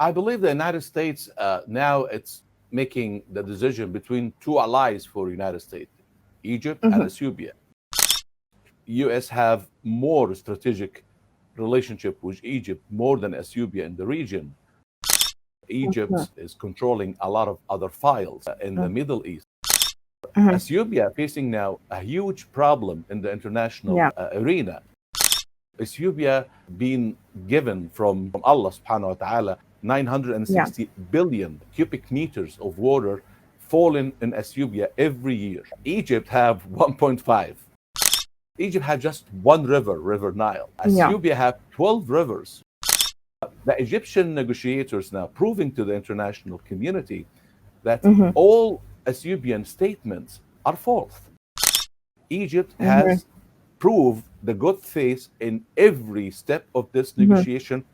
I believe the United States now it's making the decision between two allies for the United States, Egypt and Ethiopia. U.S. have more strategic relationship with Egypt more than Ethiopia in the region. Egypt is controlling a lot of other files in the Middle East. Ethiopia facing now a huge problem in the international arena. Ethiopia being given from Allah subhanahu wa ta'ala 960 billion cubic meters of water falling in Ethiopia every year. Egypt have 1.5. Egypt had just one river, River Nile. Ethiopia have 12 rivers. The Egyptian negotiators now proving to the international community that all Ethiopian statements are false. Egypt has proved the good faith in every step of this negotiation.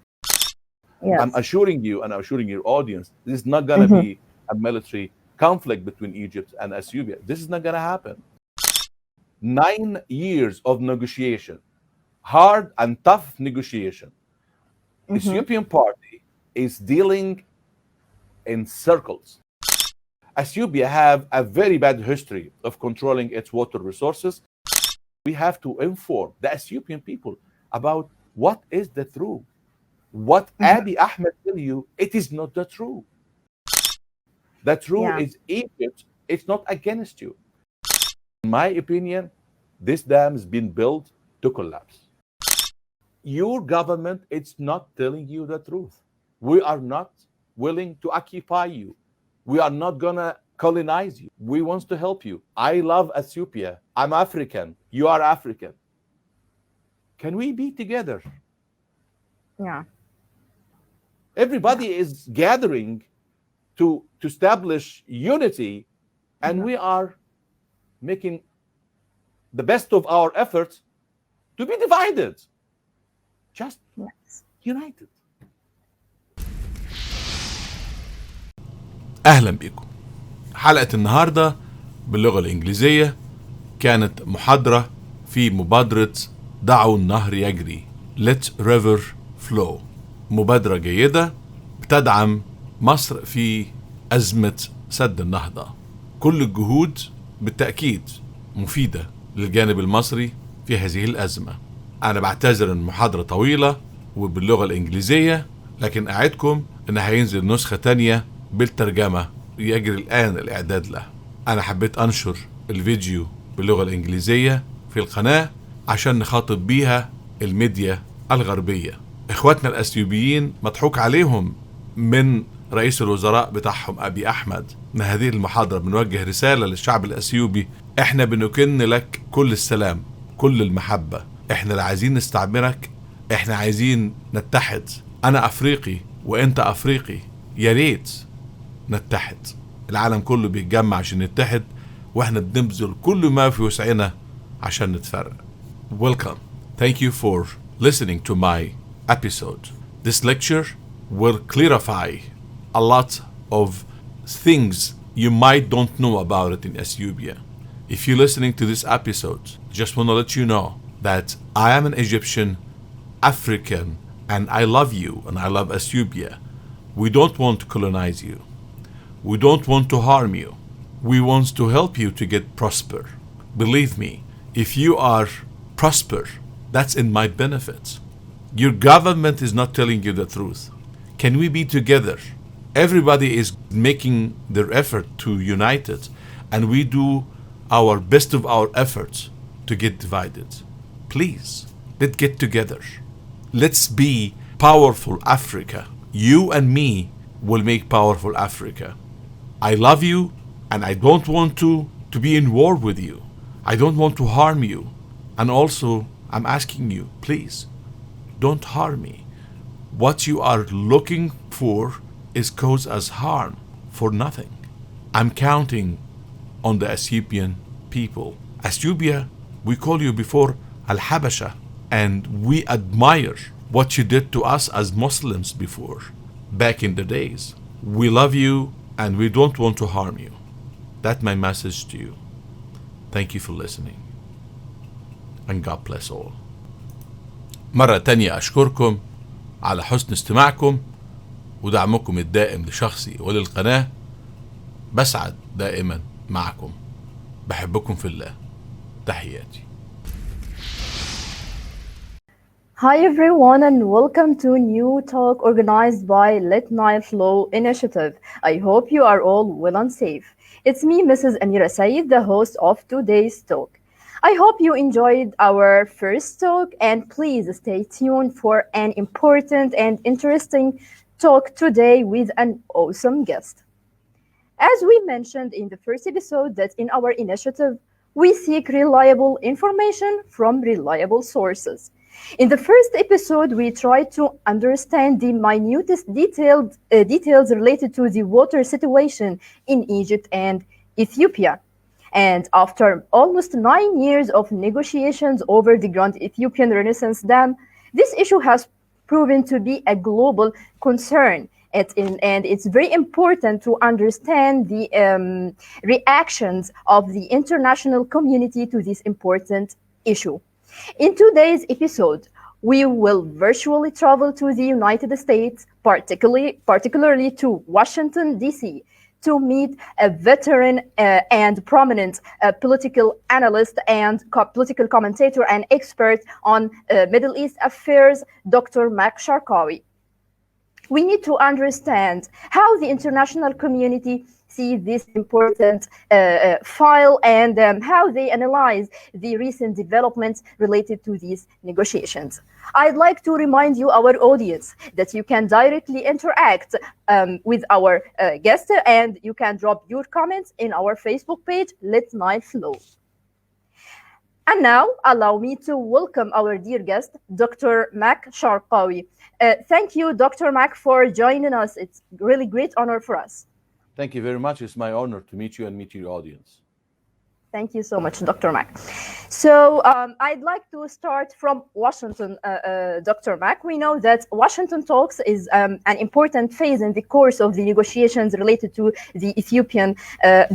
I'm assuring you and I'm assuring your audience, this is not going to be a military conflict between Egypt and Ethiopia. This is not going to happen. 9 years of negotiation, hard and tough negotiation. Ethiopian party is dealing in circles. Ethiopia have a very bad history of controlling its water resources. We have to inform the Ethiopian people about what is the truth. What Abiy Ahmed tell you, it is not the truth. The truth is Egypt, it's not against you. In my opinion, this dam has been built to collapse. Your government, it's not telling you the truth. We are not willing to occupy you. We are not gonna colonize you. We want to help you. I love Ethiopia. I'm African. You are African. Can we be together? Yeah. Everybody is gathering to establish unity, and we are making the best of our efforts to be divided. Just united. أهلا بكم. حلقة النهاردة باللغة الإنجليزية كانت محاضرة في مبادرة دعوا النهر يجري Let River Flow. مبادرة جيدة بتدعم مصر في أزمة سد النهضة. كل الجهود بالتأكيد مفيدة للجانب المصري في هذه الأزمة. أنا بعتذر إن المحاضرة طويلة وباللغة الإنجليزية، لكن أعدكم إن هينزل نسخة تانية بالترجمة يجري الآن الإعداد له. أنا حبيت أنشر الفيديو باللغة الإنجليزية في القناة عشان نخاطب بيها الميديا الغربية. إخواتنا الأثيوبيين مضحوك عليهم من رئيس الوزراء بتاعهم أبي أحمد. من هذه المحاضرة بنوجه رسالة للشعب الأثيوبي: إحنا بنكن لك كل السلام، كل المحبة. إحنا لا عايزين نستعمرك، إحنا عايزين نتحد. أنا أفريقي وإنت أفريقي، يا ريت نتحد. العالم كله بيتجمع عشان نتحد، وإحنا بنبذل كل ما في وسعنا عشان نتفرق. Welcome. Thank you for listening to my episode. This lecture will clarify a lot of things you might don't know about it in Ethiopia. If you're listening to this episode, just want to let you know that I am an Egyptian African and I love you and I love Ethiopia. We don't want to colonize you. We don't want to harm you. We want to help you to get prosper. Believe me, if you are prosper, that's in my benefit. Your government is not telling you the truth. Can we be together? Everybody is making their effort to unite it, and we do our best of our efforts to get divided. Please, let's get together. Let's be powerful Africa. You and me will make powerful Africa. I love you, and I don't want to be in war with you. I don't want to harm you. And also, I'm asking you, please, don't harm me. What you are looking for is cause us harm for nothing. I'm counting on the Ethiopian people. Ethiopia, we call you before Al-Habasha, and we admire what you did to us as Muslims before, back in the days. We love you and we don't want to harm you. That's my message to you. Thank you for listening. And God bless all. مرة تانية أشكركم على حسن استماعكم، ودعمكم الدائم لشخصي وللقناة. بسعد دائما معكم. بحبكم في الله. تحياتي. Hi everyone and welcome to a new talk organized by Let Nile Flow Initiative. I hope you are all well and safe. It's me, Mrs. Amira Saeed, the host of today's talk. I hope you enjoyed our first talk and please stay tuned for an important and interesting talk today with an awesome guest. As we mentioned in the first episode, that in our initiative, we seek reliable information from reliable sources. In the first episode, we tried to understand the minutest details related to the water situation in Egypt and Ethiopia. And after almost 9 years of negotiations over the Grand Ethiopian Renaissance Dam, this issue has proven to be a global concern. And it's very important to understand the reactions of the international community to this important issue. In today's episode, we will virtually travel to the United States, particularly to Washington, D.C., to meet a veteran and prominent political analyst and political commentator and expert on Middle East affairs, Dr.MaK Sharkawy. We need to understand how the international community see this important file and how they analyze the recent developments related to these negotiations. I'd like to remind you, our audience, that you can directly interact with our guest and you can drop your comments in our Facebook page, Let Nile Flow. And now, allow me to welcome our dear guest, Dr.MaK Sharkawy. Thank you, Dr.MaK, for joining us. It's really great honor for us. Thank you very much. It's my honor to meet you and meet your audience. Thank you so much, Dr.MaK. So I'd like to start from Washington, Dr.MaK. We know that Washington talks is an important phase in the course of the negotiations related to the Ethiopian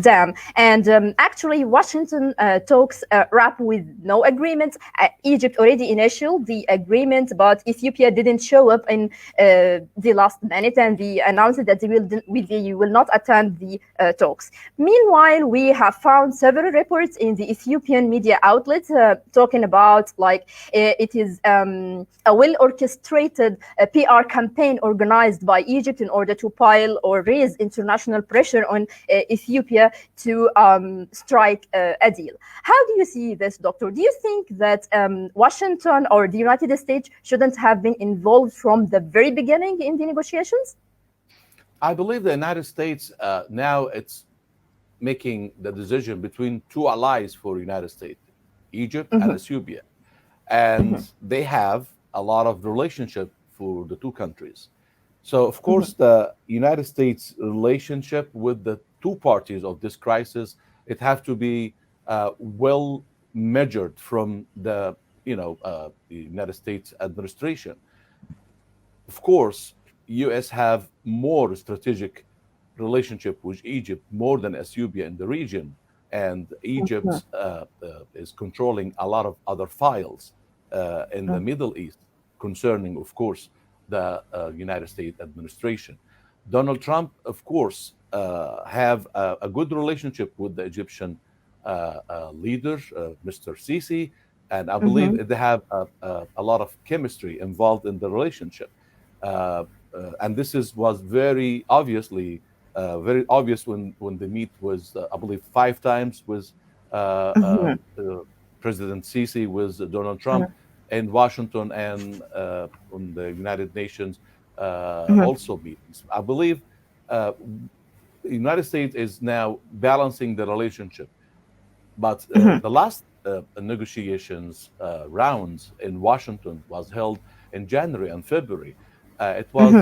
dam. And actually, Washington talks wrap with no agreement. Egypt already initialed the agreement, but Ethiopia didn't show up in the last minute, and they announced that they will not attend the talks. Meanwhile, we have found several reports in the Ethiopian media outlets talking about it is a well-orchestrated PR campaign organized by Egypt in order to pile or raise international pressure on Ethiopia to strike a deal. How do you see this, Doctor? Do you think that Washington or the United States shouldn't have been involved from the very beginning in the negotiations? I believe the United States now it's making the decision between two allies for the United States, Egypt and Ethiopia. And they have a lot of relationship for the two countries. So, of course, the United States relationship with the two parties of this crisis, it has to be well measured from the United States administration. Of course, U.S. have more strategic relationship with Egypt more than Ethiopia in the region, and Egypt is controlling a lot of other files in the Middle East concerning, of course, the United States administration. Donald Trump, of course, have a good relationship with the Egyptian leader, Mr. Sisi, and I believe they have a lot of chemistry involved in the relationship. And this was very obviously very obvious when the meet was, I believe, 5 times with President Sisi with Donald Trump in Washington and on the United Nations also meetings. I believe the United States is now balancing the relationship. But the last negotiations rounds in Washington was held in January and February. It was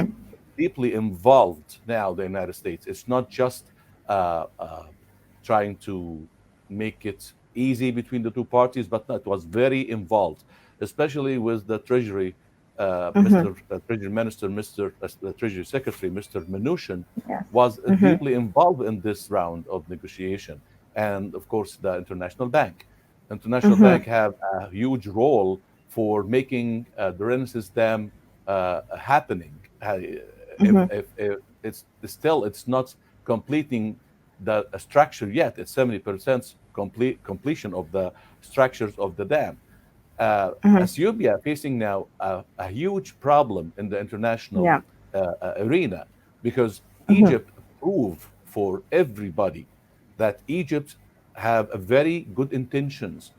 deeply involved now, the United States. It's not just trying to make it easy between the two parties, but it was very involved, especially with the Treasury, Treasury Minister, the Treasury Secretary, Mr. Mnuchin, was deeply involved in this round of negotiation. And of course, the International Bank. International Bank have a huge role for making the Renaissance Dam happening. if it's still, it's not completing the structure yet. It's 70% completion of the structures of the dam. Ethiopia facing now a huge problem in the international arena, because Egypt proved for everybody that Egypt have a very good intentions.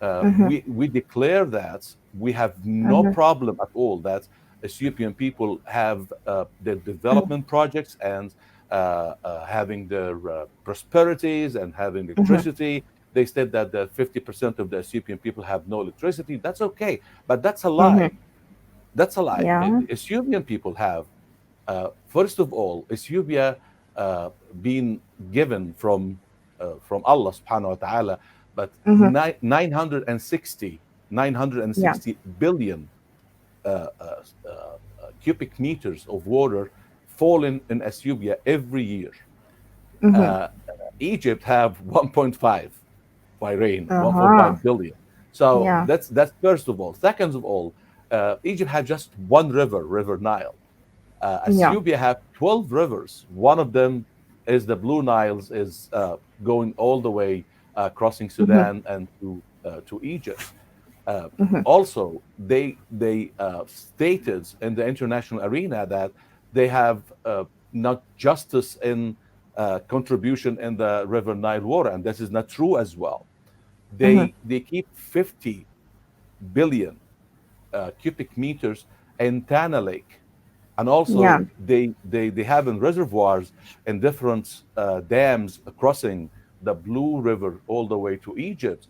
We declare that we have no problem at all that Ethiopian people have their development projects and having their prosperities and having electricity. They said that the 50% of the Ethiopian people have no electricity. That's okay, but that's a lie. That's a lie. Ethiopian people have, first of all, Ethiopia been given from Allah subhanahu wa ta'ala, but 960 billion cubic meters of water falling in Ethiopia every year. Egypt have 1.5 by rain, 1.5 billion. So that's first of all. Second of all, Egypt had just one river, River Nile. Ethiopia have 12 rivers. One of them is the Blue Nile, is going all the way crossing Sudan and to Egypt. Also, they stated in the international arena that they have not justice in contribution in the River Nile water, and this is not true as well. They keep 50 billion cubic meters in Tana Lake, and also they have in reservoirs in different dams crossing the Blue River all the way to Egypt,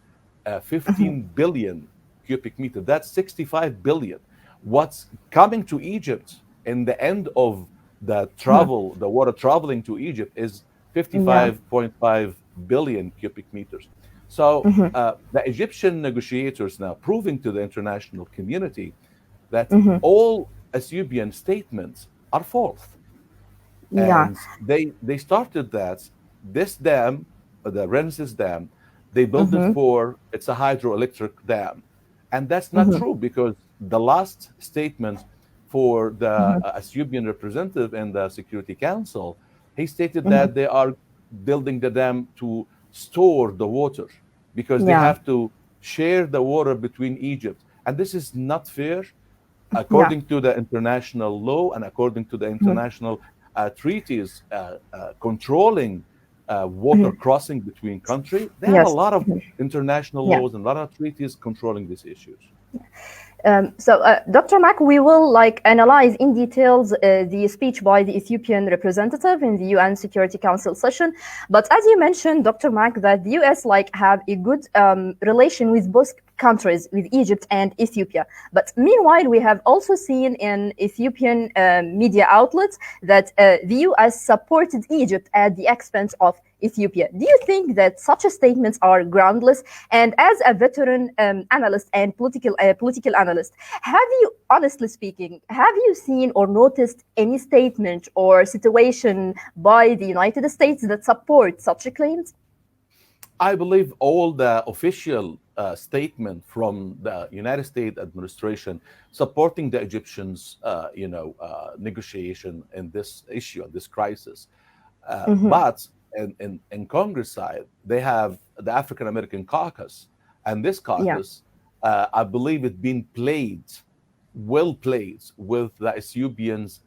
15 billion cubic meter. That's 65 billion. What's coming to Egypt in the end of the travel, the water traveling to Egypt, is 55.5 billion cubic meters. So the Egyptian negotiators now proving to the international community that all Ethiopian statements are false. And they started that this dam, the Rensis Dam, they built it for, it's a hydroelectric dam. And that's not true, because the last statement for the Ethiopian representative in the Security Council, he stated that they are building the dam to store the water, because they have to share the water between Egypt. And this is not fair according to the international law and according to the international treaties controlling water crossing between countries. They have a lot of international laws and a lot of treaties controlling these issues. Dr. Mack, we will analyze in details the speech by the Ethiopian representative in the UN Security Council session. But as you mentioned, Dr. Mack, that the US have a good relation with both countries, with Egypt and Ethiopia. But meanwhile, we have also seen in Ethiopian media outlets that the US supported Egypt at the expense of Ethiopia. Do you think that such statements are groundless? And as a veteran analyst and political analyst, have you, honestly speaking, have you seen or noticed any statement or situation by the United States that support such claims? I believe all the official statement from the United States administration supporting the Egyptians, negotiation in this issue, in this crisis. But in Congress side, they have the African American caucus, and this caucus, I believe, it been well played with the Ethiopians'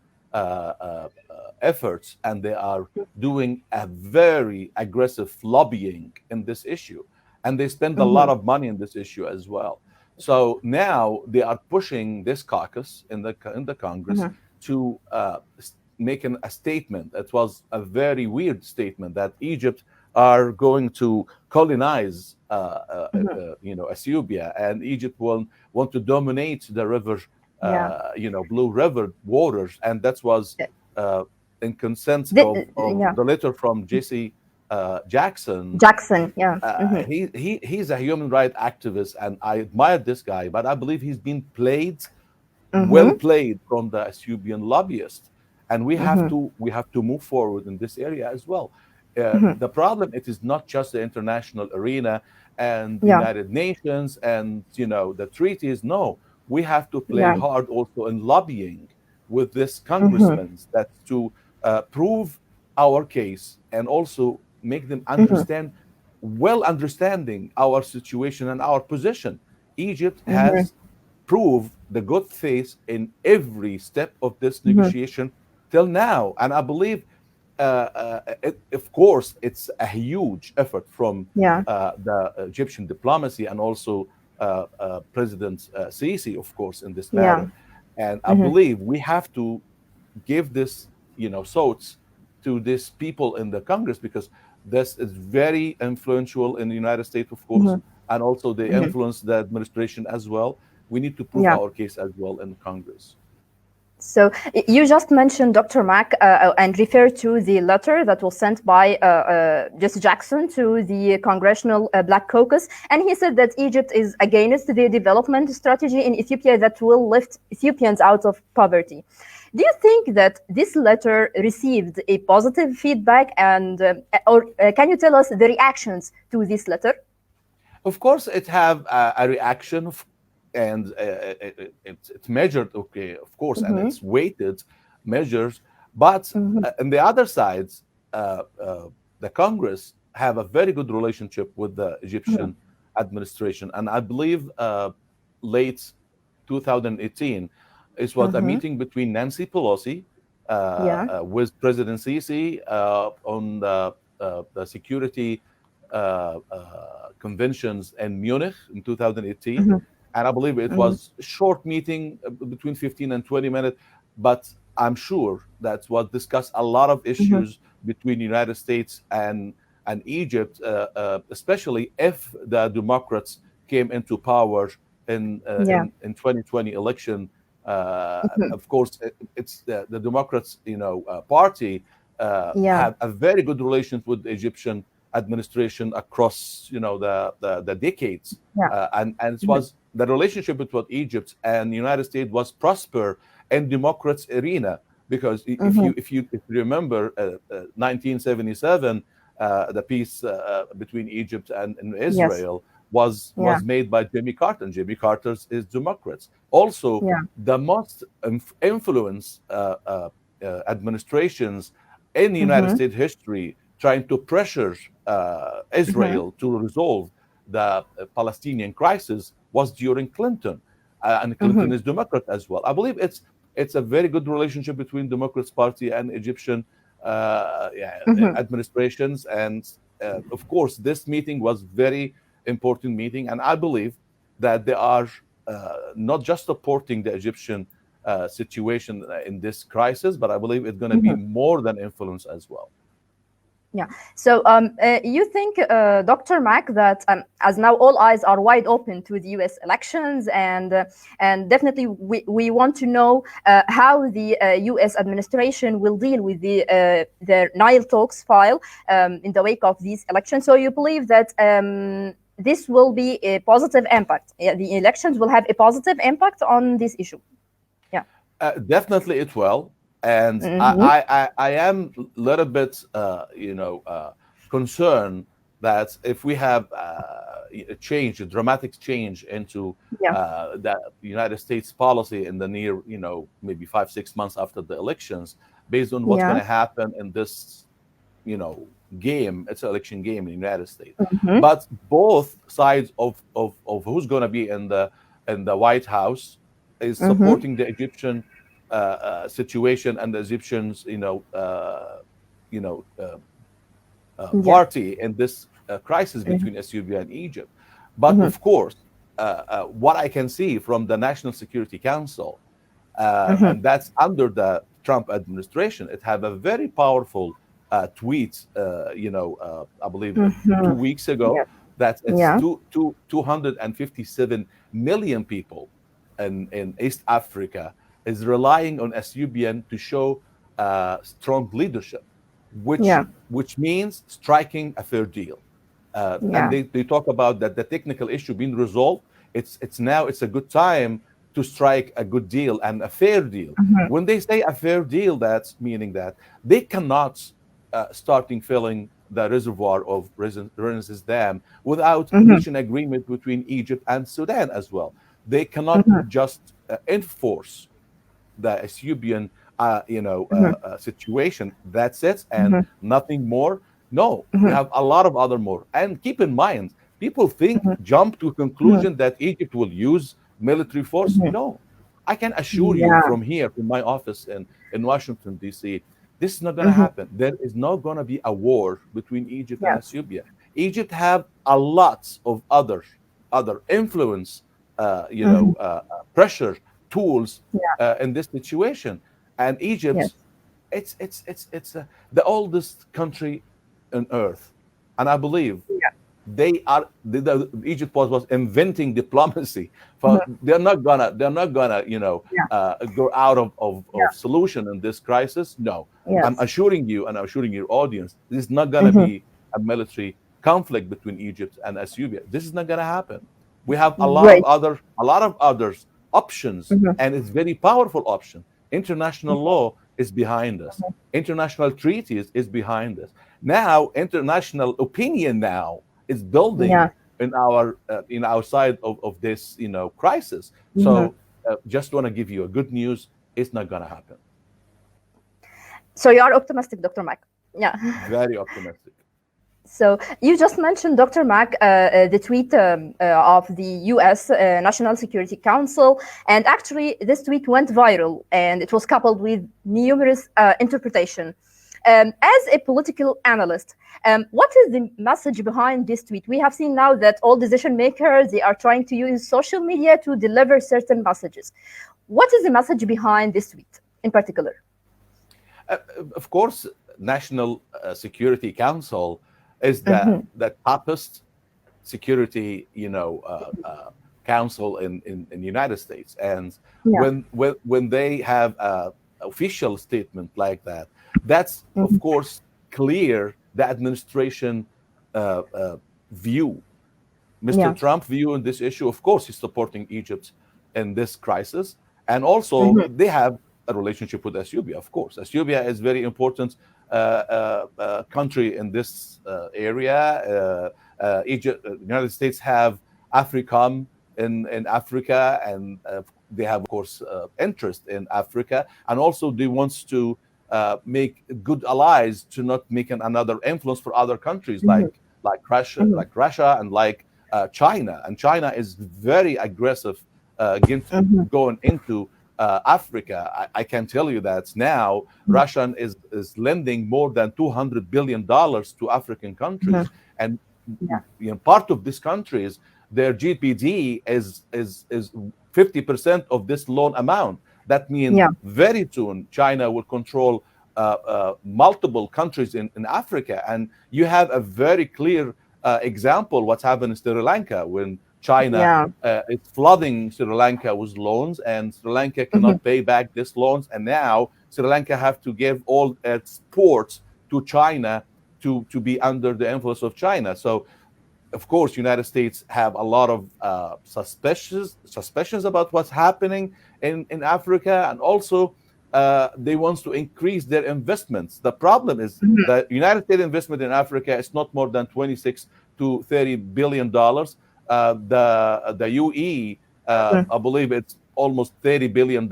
efforts, and they are doing a very aggressive lobbying in this issue, and they spend a lot of money in this issue as well. So now they are pushing this caucus in the Congress to making a statement. It was a very weird statement that Egypt are going to colonize, Ethiopia, and Egypt will want to dominate the river, Blue River waters, and that was in consent of the letter from Jesse Jackson. He's a human rights activist, and I admire this guy, but I believe he's been well played from the Ethiopian lobbyists. And we have to move forward in this area as well. The problem, it is not just the international arena and the United Nations and the treaties. No, we have to play hard also in lobbying with this congressmen that to prove our case and also make them understand, understanding our situation and our position. Egypt has proved the good faith in every step of this negotiation till now, and I believe of course it's a huge effort from the Egyptian diplomacy and also President Sisi, of course, in this matter. And I believe we have to give this, thoughts to these people in the Congress, because this is very influential in the United States, of course, and also they influence the administration as well. We need to prove our case as well in Congress. So you just mentioned Dr.Mack and referred to the letter that was sent by Jesse Jackson to the Congressional Black Caucus, and he said that Egypt is against the development strategy in Ethiopia that will lift Ethiopians out of poverty. Do you think that this letter received a positive feedback, and or can you tell us the reactions to this letter? Of course, it have a reaction, and it's measured, okay, of course, and it's weighted measures. But on the other side, the Congress have a very good relationship with the Egyptian administration, and I believe late 2018, it was a meeting between Nancy Pelosi with President Sisi on the security conventions in Munich in 2018. And I believe it was a short meeting between 15 and 20 minutes, but I'm sure that was discussed a lot of issues between the United States and Egypt, especially if the Democrats came into power in 2020 election. Of course, it's the Democrats, party have a very good relations with the Egyptian administration across, the decades, and it was the relationship between Egypt and the United States was prosper in Democrats arena, because if you remember 1977, the peace between Egypt and Israel was made by Jimmy Carter, and Jimmy Carter is Democrats. Also, the most influence administrations in the United States history trying to pressure Israel to resolve the Palestinian crisis was during Clinton, and Clinton is Democrat as well. I believe it's a very good relationship between Democrats Party and Egyptian administrations, and of course this meeting was very important meeting, and I believe that they are not just supporting the Egyptian situation in this crisis, but I believe it's going to be more than influence as well. Yeah. So you think, Dr. Mack, that as now all eyes are wide open to the U.S. elections, and definitely we want to know how the U.S. administration will deal with the Nile talks file in the wake of these elections. So you believe that this will be a positive impact. The elections will have a positive impact on this issue. Yeah. Definitely it will. And I am a little bit, concerned that if we have a dramatic change into the United States policy in the near, maybe 5-6 months after the elections, based on what's going to happen in this, game, it's an election game in the United States. But both sides of who's going to be in the White House is supporting the Egyptian situation and the Egyptians, party in this crisis between Ethiopia and Egypt. But of course, what I can see from the National Security Council, and that's under the Trump administration, it have a very powerful tweet, I believe 2 weeks ago, that it's 257 million people in East Africa is relying on Ethiopian to show strong leadership, which means striking a fair deal. And they talk about that the technical issue being resolved. It's a good time to strike a good deal and a fair deal. When they say a fair deal, that's meaning that they cannot starting filling the reservoir of Renaissance Dam without reaching agreement between Egypt and Sudan as well. They cannot just enforce the Ethiopian situation. That's it, and nothing more. No, we have a lot of other more. And keep in mind, people jump to conclusion that Egypt will use military force. No, I can assure you from here, from my office in Washington, D.C., this is not going to happen. There is not going to be a war between Egypt and Ethiopia. Egypt have a lot of other influence, pressure tools in this situation. And Egypt, it's the oldest country on earth, and I believe they are Egypt was inventing diplomacy. They're not gonna go out of solution in this crisis. No, I'm assuring you, and I'm assuring your audience, this is not gonna be a military conflict between Egypt and Ethiopia. This is not gonna happen. We have a lot of other options, and it's very powerful option. International law is behind us. International treaties is behind us. Now, international opinion now is building in our side of this crisis. So, just want to give you a good news. It's not going to happen. So you are optimistic, Dr. Mack. Yeah. Very optimistic. So you just mentioned, Dr. Mack, the tweet of the U.S. National Security Council, and actually this tweet went viral, and it was coupled with numerous interpretation. As a political analyst, what is the message behind this tweet? We have seen now that all decision makers, they are trying to use social media to deliver certain messages. What is the message behind this tweet in particular? Of course, National Security Council is the toughest security, council in the United States, and when they have an official statement like that, that's of course clear the administration view. Mr. Trump view on this issue. Of course, he's supporting Egypt in this crisis, and also they have a relationship with Ethiopia. Of course, Ethiopia is very important country in this area. Egypt, United States have AFRICOM in Africa, and they have, of course, interest in Africa, and also they want to make good allies to not make another influence for other countries like Russia and like China. And China is very aggressive going into Africa. I can tell you that now Russia is lending more than $200 billion to African countries, and part of these countries, their GDP is 50% of this loan amount. That means very soon China will control multiple countries in Africa, and you have a very clear example what's happened in Sri Lanka when China is flooding Sri Lanka with loans, and Sri Lanka cannot pay back these loans, and now Sri Lanka have to give all its ports to China to be under the influence of China. So, of course, United States have a lot of suspicions about what's happening in Africa, and also they want to increase their investments. The problem is the United States investment in Africa is not more than $26 to $30 billion. The UE, I believe it's almost $30 billion.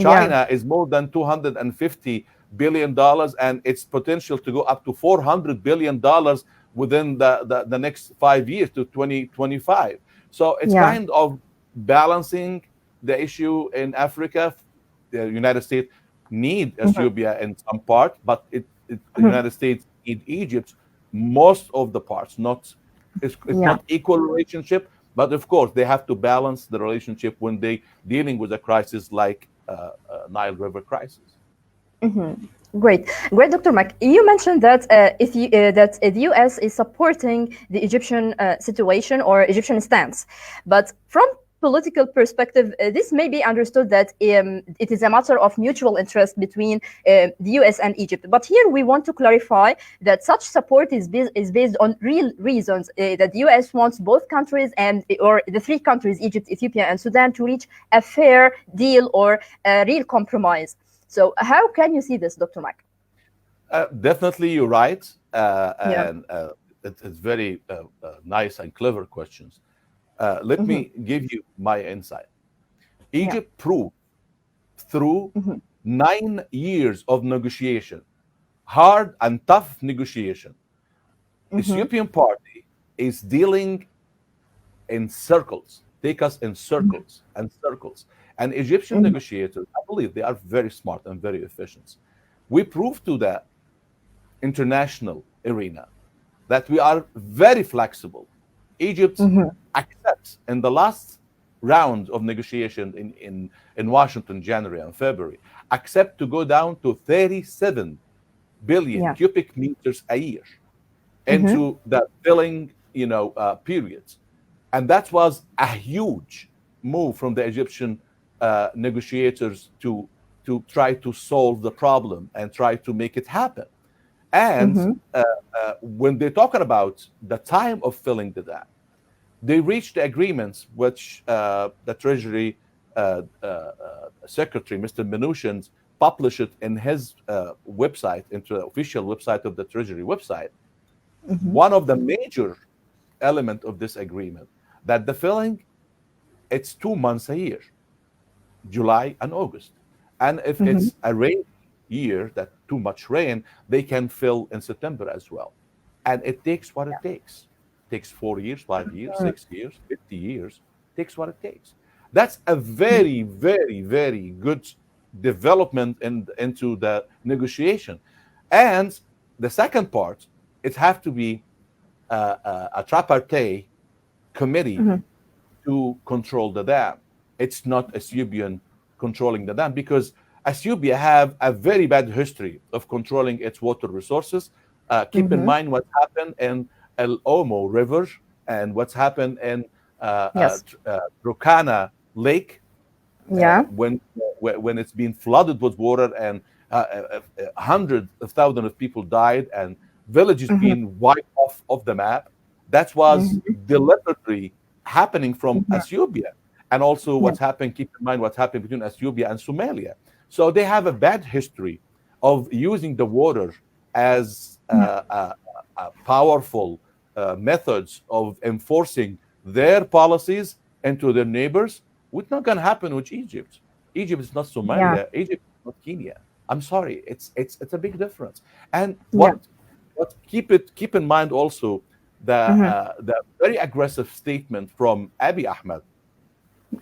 China is more than $250 billion, and its potential to go up to $400 billion within the next 5 years to 2025. So it's kind of balancing the issue in Africa. The United States need Ethiopia in some part, but the United States need Egypt most of the parts. It's not equal relationship, but of course they have to balance the relationship when they dealing with a crisis like Nile River crisis. Great, Dr. Mack. You mentioned that that the U.S. is supporting the Egyptian situation or Egyptian stance, but from political perspective, this may be understood that it is a matter of mutual interest between the U.S. and Egypt. But here we want to clarify that such support is based on real reasons, that the U.S. wants both countries or the three countries, Egypt, Ethiopia, and Sudan, to reach a fair deal or a real compromise. So how can you see this, Dr. Mack? Definitely, you're right. And it's very nice and clever questions. Let me give you my insight. Egypt proved through 9 years of negotiation, hard and tough negotiation. Ethiopian party is dealing in circles, take us in circles and circles. And Egyptian negotiators, I believe they are very smart and very efficient. We proved to the international arena that we are very flexible. Egypt accepts in the last round of negotiation in Washington, January and February, accept to go down to 37 billion cubic meters a year into the filling, periods. And that was a huge move from the Egyptian negotiators to try to solve the problem and try to make it happen. And when they're talking about the time of filling the dam, they reached agreements which the Treasury Secretary, Mr. Mnuchin, published it in his website, into the official website of the Treasury website. One of the major element of this agreement, that the filling, it's 2 months a year, July and August. And if it's a rain year, that too much rain, they can fill in September as well. And it takes what it takes. It takes 4 years, 5 years, 6 years, 50 years. It takes what it takes. That's a very, very, very good development into the negotiation. And the second part, it has to be a tripartite committee to control the dam. It's not Ethiopian controlling the dam, because Ethiopia have a very bad history of controlling its water resources. Keep in mind what happened in El Omo River and what's happened in Turkana Lake. When it's been flooded with water and hundreds of thousands of people died and villages being wiped off the map. That was deliberately happening from Ethiopia. And also what's happened, keep in mind what's happened between Ethiopia and Somalia. So they have a bad history of using the water as powerful methods of enforcing their policies into their neighbors. It's not going to happen with Egypt. Egypt is not Somalia. Egypt is not Kenya. I'm sorry. It's a big difference. And what keep in mind also the very aggressive statement from Abiy Ahmed.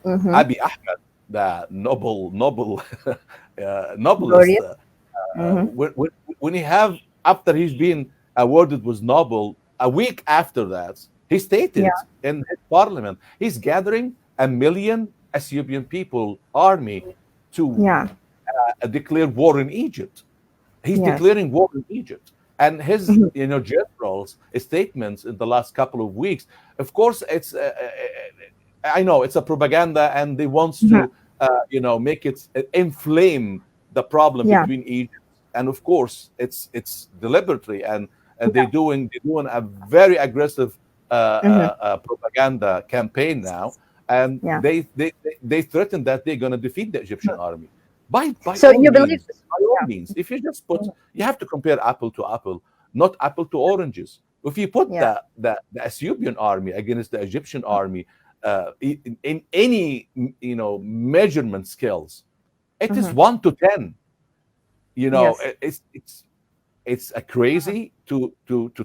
Abiy Ahmed, the Nobelist. When he have, after he's been awarded with Nobel, a week after that, he stated in his parliament, he's gathering 1 million Ethiopian people army to declare war in Egypt. He's declaring war in Egypt. And his generals' statements in the last couple of weeks, of course, it's I know it's a propaganda, and they want to make it inflame the problem between Egypt, and of course it's deliberately, and they're doing a very aggressive propaganda campaign now, and they threaten that they're going to defeat the Egyptian army. By all means, if you just put, you have to compare apple to apple, not apple to oranges. If you put the Ethiopian army against the Egyptian army in any measurement scales, it is 1 to 10. It's a crazy to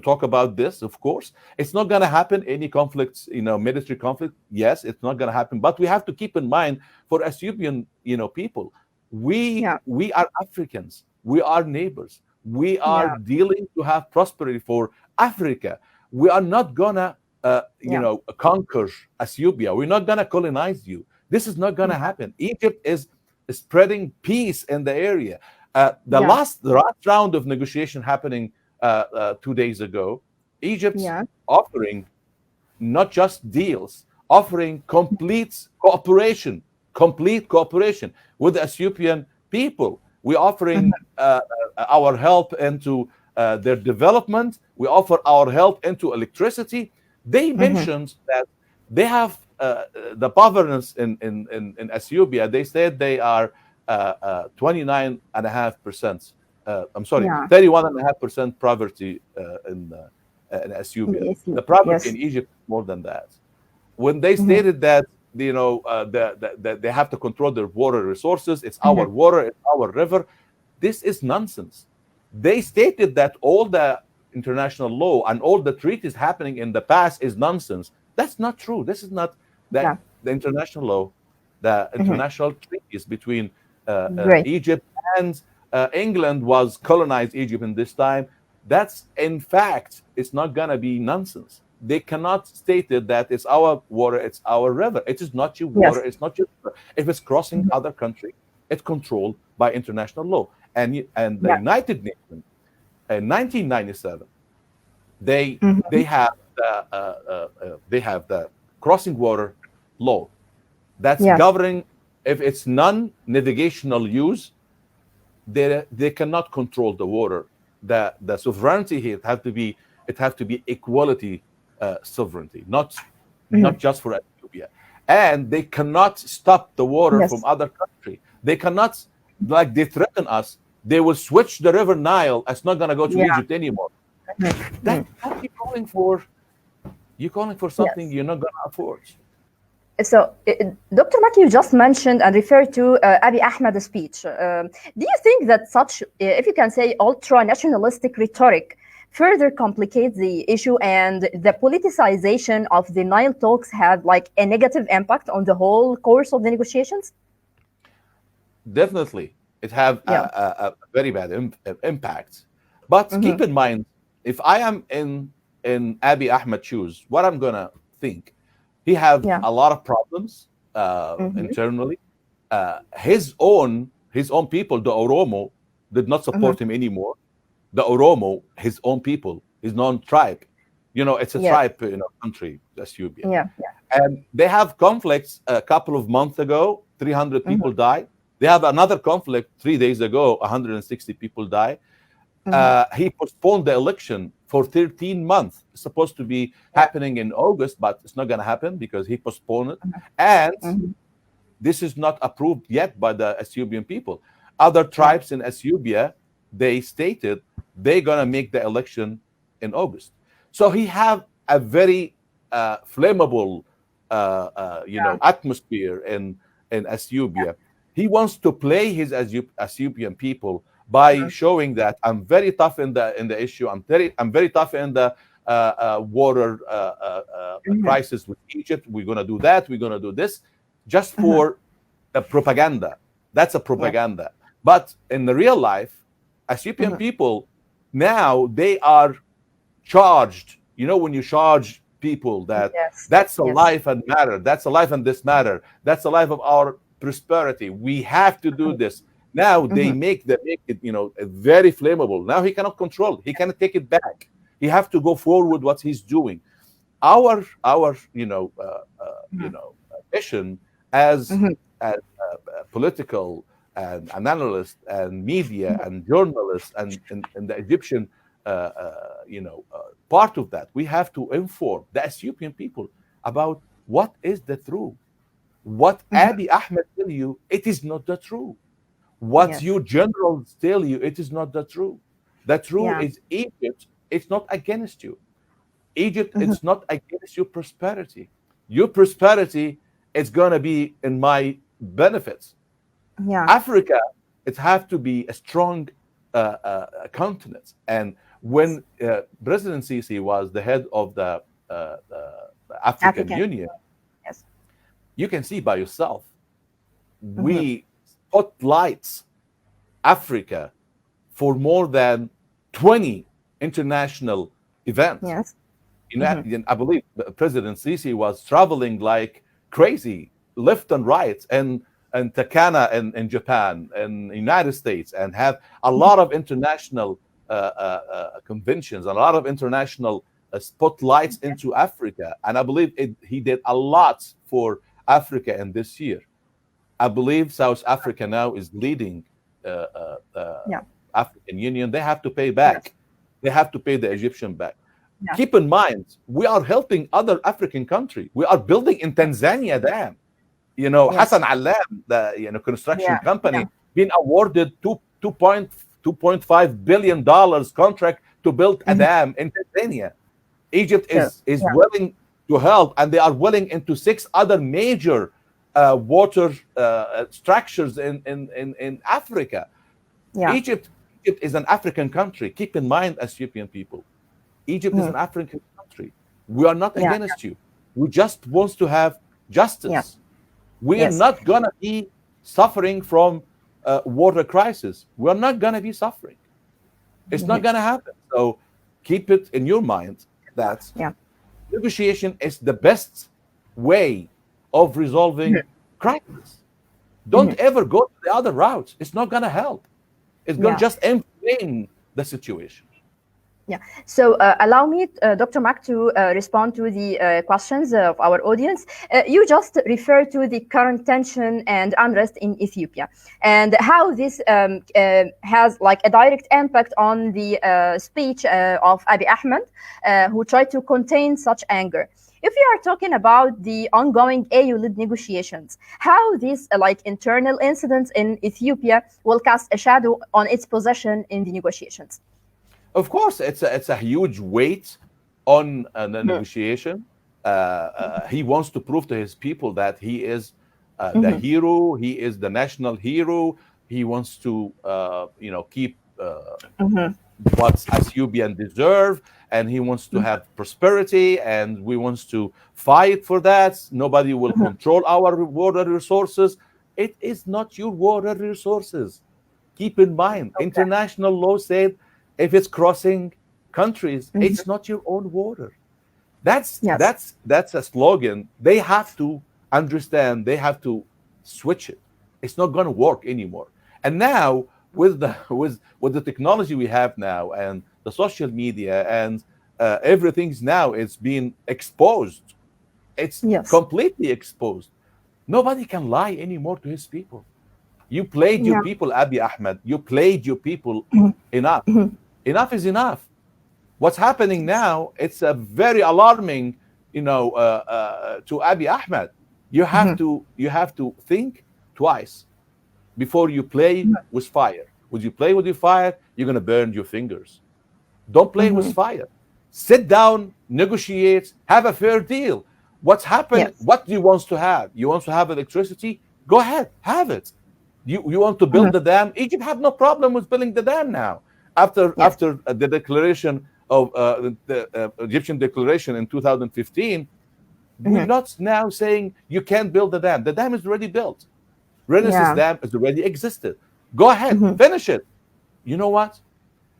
talk about this. Of course, it's not going to happen. Any conflicts, military conflict, yes, it's not going to happen. But we have to keep in mind, for Ethiopian, people, we are Africans. We are neighbors. We are dealing to have prosperity for Africa. We are not gonna conquer Ethiopia. We're not gonna colonize you. This is not gonna happen. Egypt is spreading peace in the area. The last round of negotiation happening 2 days ago, Egypt's offering not just deals, offering complete cooperation with the Ethiopian people. We're offering our help into their development. We offer our help into electricity. They mentioned that they have the governance in Ethiopia. They said they are 29.5%. I'm sorry, 31.5% poverty in Ethiopia. The poverty in Egypt is more than that. When they stated that they have to control their water resources. It's our water, it's our river. This is nonsense. They stated that all the international law and all the treaties happening in the past is nonsense. That's not true. This is not the international law, the international treaties between Egypt and England was colonized Egypt in this time. That's, in fact, it's not going to be nonsense. They cannot state it that it's our water, it's our river. It is not your water, it's not your river. If it's crossing other country, it's controlled by international law. And the United Nations in 1997, they have the crossing water law that's governing. If it's non-navigational use, they cannot control the water. The sovereignty here it have to be equality sovereignty, not just for Ethiopia. And they cannot stop the water from other country. They cannot, like they threaten us, they will switch the river Nile. It's not going to go to Egypt anymore. That you're calling for something you're not going to afford. So, Dr. Mack, you just mentioned and referred to Abiy Ahmed's speech. Do you think that such, if you can say, ultra-nationalistic rhetoric further complicates the issue, and the politicization of the Nile talks had like a negative impact on the whole course of the negotiations? Definitely. It have a very bad impact. But keep in mind, if I am in Abiy Ahmed's shoes, what I'm going to think, he have a lot of problems internally. His own people, the Oromo, did not support him anymore. The Oromo, his own people, his non-tribe. It's a tribe country, Ethiopia. And they have conflicts a couple of months ago, 300 people died. They have another conflict 3 days ago, 160 people died. He postponed the election for 13 months. It's supposed to be happening in August, but it's not going to happen because he postponed it. And this is not approved yet by the Ethiopian people. Other tribes in Ethiopia, they stated they're going to make the election in August. So he have a very flammable, atmosphere in Ethiopia. He wants to play his Ethiopian people by showing that I'm very tough in the issue. I'm very tough in the water crisis with Egypt. We're going to do that. We're going to do this, just for the propaganda. That's a propaganda. But in the real life, Ethiopian people now, they are charged. When you charge people that that's a life and matter, that's a life and this matter, that's a life of our prosperity. We have to do this. Now they make it, very flammable. Now he cannot control it. He cannot take it back. He have to go forward what he's doing. Our mission as political and analysts and media and journalists and the Egyptian part of that, we have to inform the Ethiopian people about what is the truth. What Abiy Ahmed tell you, it is not the truth. What your generals tell you, it is not the truth. The truth is Egypt, it's not against you. Egypt, it's not against your prosperity. Your prosperity is going to be in my benefits. Africa, it have to be a strong continent. And when President Sisi was the head of the African Union, you can see by yourself, we spotlights Africa for more than 20 international events. I believe President Sisi was traveling like crazy, left and right, and Takana in Japan and United States, and have a lot of international conventions, a lot of international spotlights into Africa. And I believe he did a lot for Africa in this year. I believe South Africa now is leading African Union. They have to pay back. They have to pay the Egyptian back. Keep in mind, we are helping other African countries. We are building in Tanzania dam. Hassan Alam, the construction company, being awarded $2.5 billion contract to build a dam in Tanzania. Egypt is willing to help, and they are willing into 6 other major water structures in Africa. Yeah. Egypt is an African country. Keep in mind, Ethiopian people, Egypt is an African country. We are not against you. We just want to have justice. Yeah. We are not gonna be suffering from water crisis. We are not gonna be suffering. It's not gonna happen. So keep it in your mind that negotiation is the best way of resolving crisis. Don't ever go to the other route. It's not gonna help. It's gonna just inflame the situation. Yeah. So allow me, Dr. Mack, to respond to the questions of our audience. You just referred to the current tension and unrest in Ethiopia, and how this has like a direct impact on the speech of Abiy Ahmed, who tried to contain such anger. If we are talking about the ongoing AU-led negotiations, how these like internal incidents in Ethiopia will cast a shadow on its position in the negotiations? Of course, it's a huge weight on the negotiation. He wants to prove to his people that he is the hero. He is the national hero. He wants to, keep what Ethiopians deserve, and he wants to have prosperity, and we wants to fight for that. Nobody will control our water resources. It is not your water resources. Keep in mind, international law said, if it's crossing countries, it's not your own water. That's a slogan. They have to understand. They have to switch it. It's not going to work anymore. And now with the technology we have now and the social media and everything's now it's being exposed. It's completely exposed. Nobody can lie anymore to his people. You played your people, Abiy Ahmed. You played your people enough. Enough is enough. What's happening now, it's a very alarming, to Abiy Ahmed. You have to think twice before you play with fire. Would you play with your fire? You're gonna burn your fingers. Don't play with fire. Sit down, negotiate, have a fair deal. What's happened? What do you want to have? You want to have electricity? Go ahead, have it. You want to build the dam? Egypt have no problem with building the dam now. After the declaration of the Egyptian declaration in 2015, we're not now saying you can't build the dam. The dam is already built. Renaissance Dam has already existed. Go ahead, finish it. You know what?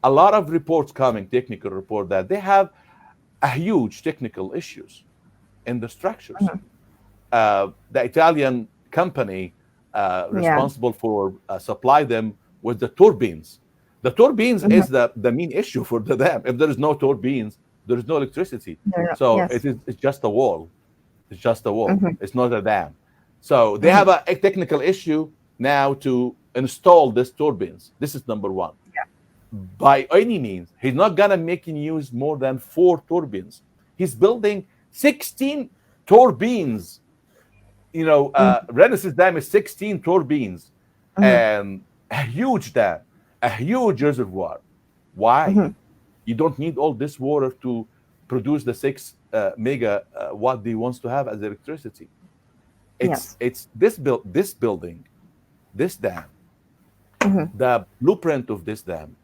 A lot of reports coming, technical report, that they have a huge technical issues in the structures. The Italian company responsible for supply them with the turbines. The turbines is the main issue for the dam. If there is no turbines, there is no electricity. It's just a wall. It's just a wall. It's not a dam. So they have a technical issue now to install these turbines. This is number one. By any means, he's not gonna make use more than 4 turbines. He's building 16 turbines. Renaissance Dam is 16 turbines and a huge dam, a huge reservoir. Why? You don't need all this water to produce the 6 mega what he wants to have as electricity. It's this building, this dam, the blueprint of this dam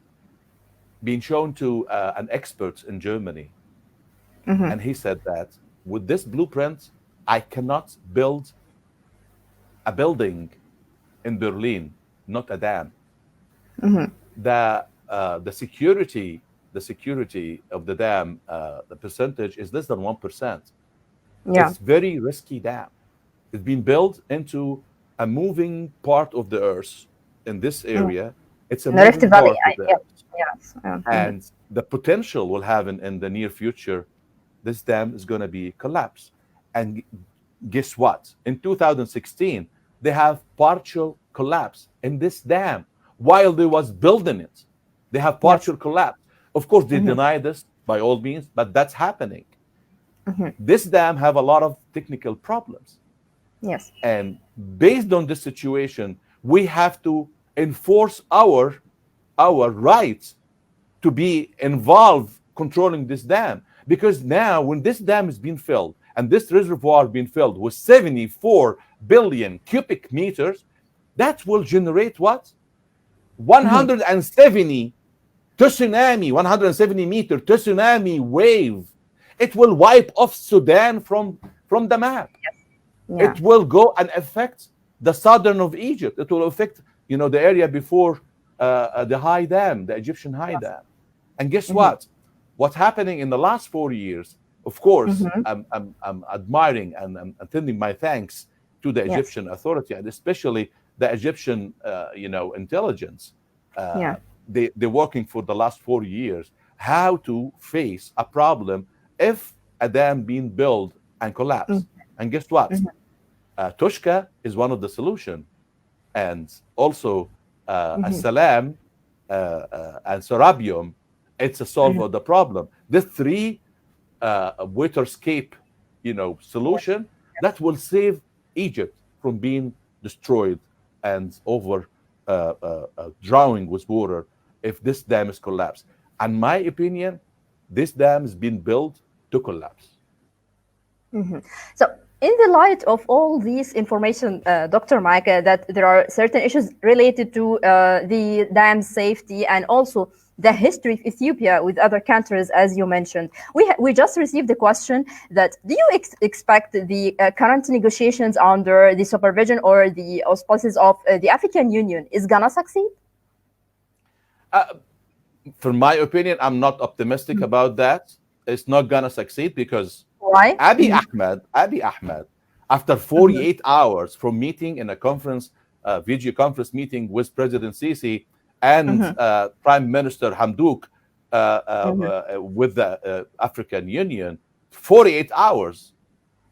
being shown to an expert in Germany. And he said that with this blueprint, I cannot build a building in Berlin, not a dam. The security of the dam, the percentage is less than 1%. It's very risky dam. It's been built into a moving part of the earth in this area. It's a moving part of the earth. And the potential will have in the near future, this dam is going to be collapsed. And guess what? In 2016, they have partial collapse in this dam while they was building it. They have partial collapse. Of course, they deny this by all means, but that's happening. This dam have a lot of technical problems. And based on this situation, we have to enforce our rights to be involved controlling this dam. Because now when this dam is being filled and this reservoir being filled with 74 billion cubic meters, that will generate what? 170 tsunami, 170 meter tsunami wave. It will wipe off Sudan from the map. Yeah. It will go and affect the southern of Egypt. It will affect, the area before the high dam, the Egyptian high dam. And guess what? What's happening in the last 4 years? Of course, I'm admiring and I'm sending my thanks to the Egyptian authority, and especially the Egyptian, intelligence. They're working for the last 4 years how to face a problem if a dam being built and collapse. And guess what? Tushka is one of the solution, and also Salam and Sarabium, it's a solve of the problem. The three waterscape, solution that will save Egypt from being destroyed and over drowning with water if this dam is collapsed. In my opinion, this dam has been built to collapse. So, in the light of all these information, Dr. Mack, that there are certain issues related to the dam safety and also the history of Ethiopia with other countries, as you mentioned, we just received the question that do you expect the current negotiations under the supervision or the auspices of the African Union is gonna succeed? From my opinion, I'm not optimistic about that. It's not gonna succeed because why? Abiy Ahmed, after 48 hours from meeting in a conference, video conference meeting with President Sisi and Prime Minister Hamdouk with the African Union, 48 hours,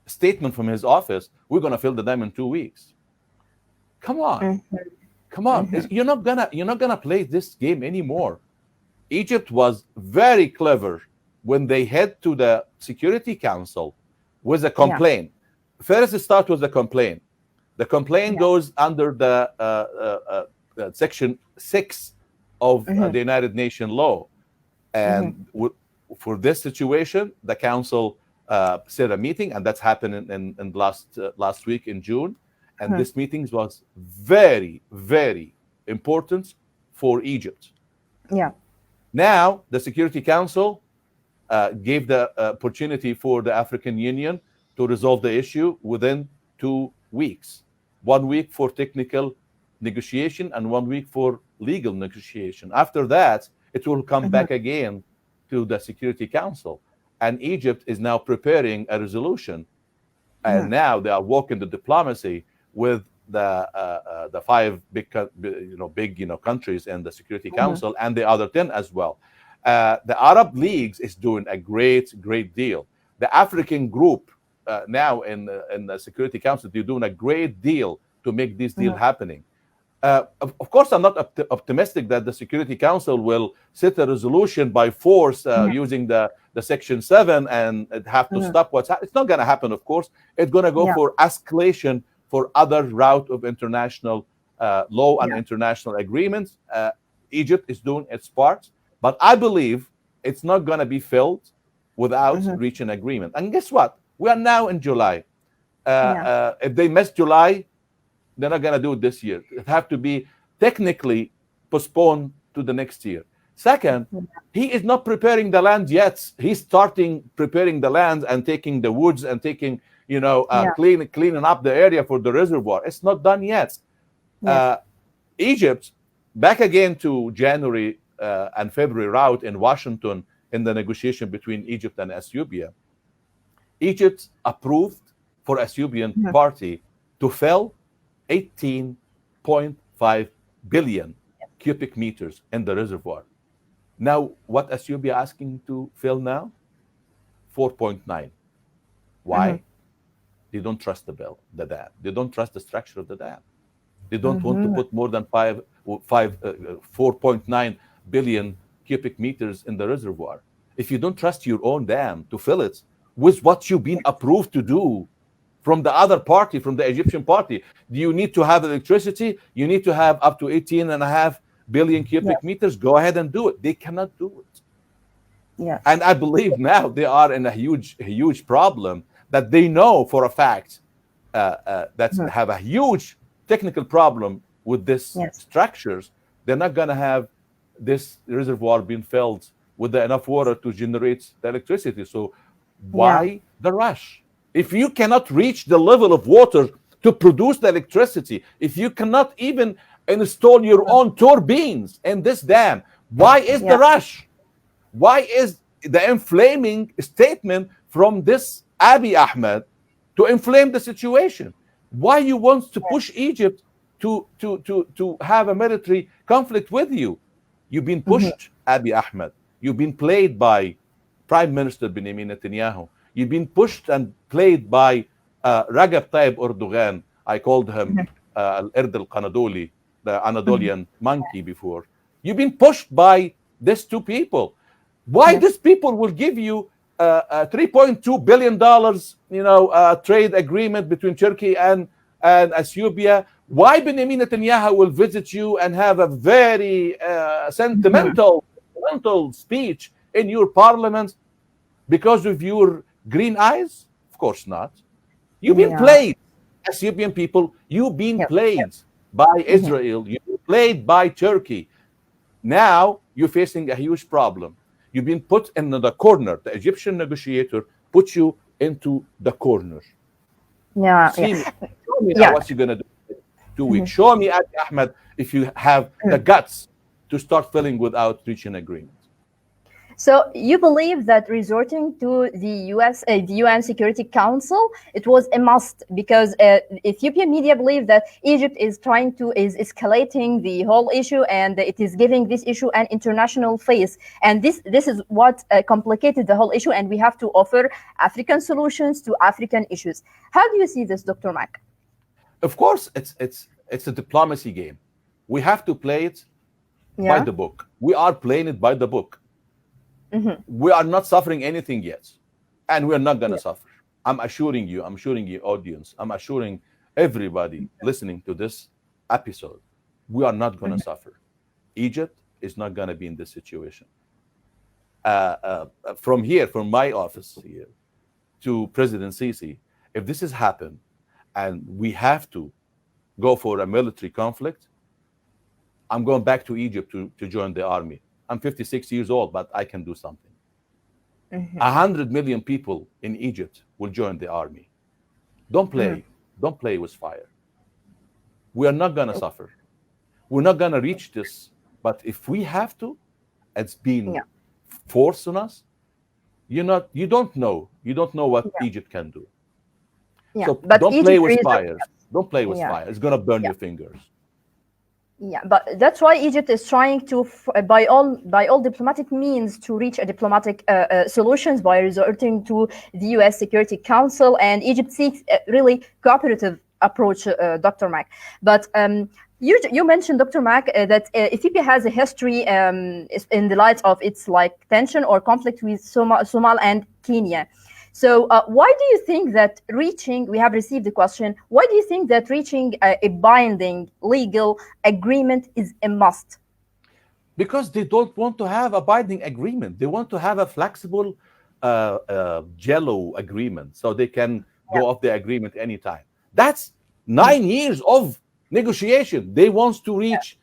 statement from his office, we're going to fill the dam in 2 weeks. Come on. Come on. You're not gonna play this game anymore. Egypt was very clever when they head to the Security Council with a complaint. First, it starts with a complaint. The complaint goes under the Section 6 of the United Nations law. And for this situation, the council set a meeting, and that's happened in last week in June. And this meeting was very, very important for Egypt. Now, the Security Council gave the opportunity for the African Union to resolve the issue within 2 weeks. 1 week for technical negotiation and 1 week for legal negotiation. After that, it will come back again to the Security Council. And Egypt is now preparing a resolution. And now they are working the diplomacy with the 5 big countries in the Security Council and the other 10 as well. The Arab League is doing a great deal. The African group now in the Security Council, they're doing a great deal to make this deal happening. Of course, I'm not optimistic that the Security Council will set a resolution by force using the Section 7 and have to stop what's happening. It's not going to happen, of course. It's going to go for escalation for other route of international law and international agreements. Egypt is doing its part, but I believe it's not going to be filled without reaching agreement. And guess what? We are now in July. If they miss July, they're not going to do it this year. It have to be technically postponed to the next year. Second, he is not preparing the land yet. He's starting preparing the land and taking the woods and taking, cleaning up the area for the reservoir. It's not done yet. Egypt, back again to January and February route in Washington in the negotiation between Egypt and Ethiopia. Egypt approved for Ethiopian party to fill 18.5 billion cubic meters in the reservoir. Now, what Ethiopia asking to fill now? 4.9. Why? They don't trust the dam. They don't trust the structure of the dam. They don't want to put more than 4.9 billion cubic meters in the reservoir. If you don't trust your own dam to fill it with what you've been approved to do from the other party, from the Egyptian party, do you need to have electricity? You need to have up to 18.5 billion cubic meters. Go ahead and do it. They cannot do it. And I believe now they are in a huge problem. that they know for a fact that have a huge technical problem with this structures, they're not going to have this reservoir being filled with enough water to generate the electricity. So why the rush? If you cannot reach the level of water to produce the electricity, if you cannot even install your own turbines in this dam, why is the rush? Why is the inflaming statement from this Abiy Ahmed to inflame the situation? Why you want to push Egypt to have a military conflict with you? You've been pushed, Abiy Ahmed. You've been played by Prime Minister Benjamin Netanyahu. You've been pushed and played by Rajab Tayyip Erdogan. I called him Al-Ird al-Qanadoli, the Anatolian monkey before. You've been pushed by these two people. Why these people will give you $3.2 billion, trade agreement between Turkey and Ethiopia? Why Benjamin Netanyahu will visit you and have a very sentimental speech in your parliament because of your green eyes? Of course not. You've been played, Ethiopian people. You've been played by Israel. You've been played by Turkey. Now you're facing a huge problem. You've been put in the corner. The Egyptian negotiator put you into the corner. Show me now what you're going to do in 2 weeks. Show me, Abiy Ahmed, if you have the guts to start filling without reaching agreement. So you believe that resorting to the UN Security Council, it was a must because Ethiopian media believe that Egypt is escalating the whole issue and it is giving this issue an international face. And this is what complicated the whole issue. And we have to offer African solutions to African issues. How do you see this, Dr. Mack? Of course, it's a diplomacy game. We have to play it by the book. We are playing it by the book. We are not suffering anything yet, and we are not going to suffer. I'm assuring you, audience, I'm assuring everybody listening to this episode, we are not going to suffer. Egypt is not going to be in this situation. From my office here to President Sisi, if this has happened and we have to go for a military conflict, I'm going back to Egypt to join the army. I'm 56 years old, but I can do something. 100 million people in Egypt will join the army. Don't play with fire. We are not going to suffer. We're not going to reach this. But if we have to, it's been forced on us. You don't know what Egypt can do. So don't play with fire. Don't play with fire. It's going to burn your fingers. Yeah, but that's why Egypt is trying to, by all diplomatic means, to reach a diplomatic solutions by resorting to the U.S. Security Council, and Egypt seeks a really cooperative approach, Dr. Mack. But you mentioned, Dr. Mack, that Ethiopia has a history in the light of its tension or conflict with Somalia and Kenya. So why do you think that we have received the question, why do you think that reaching a binding legal agreement is a must? Because they don't want to have a binding agreement. They want to have a flexible jello agreement so they can go off the agreement anytime. That's 9 years of negotiation. They want to reach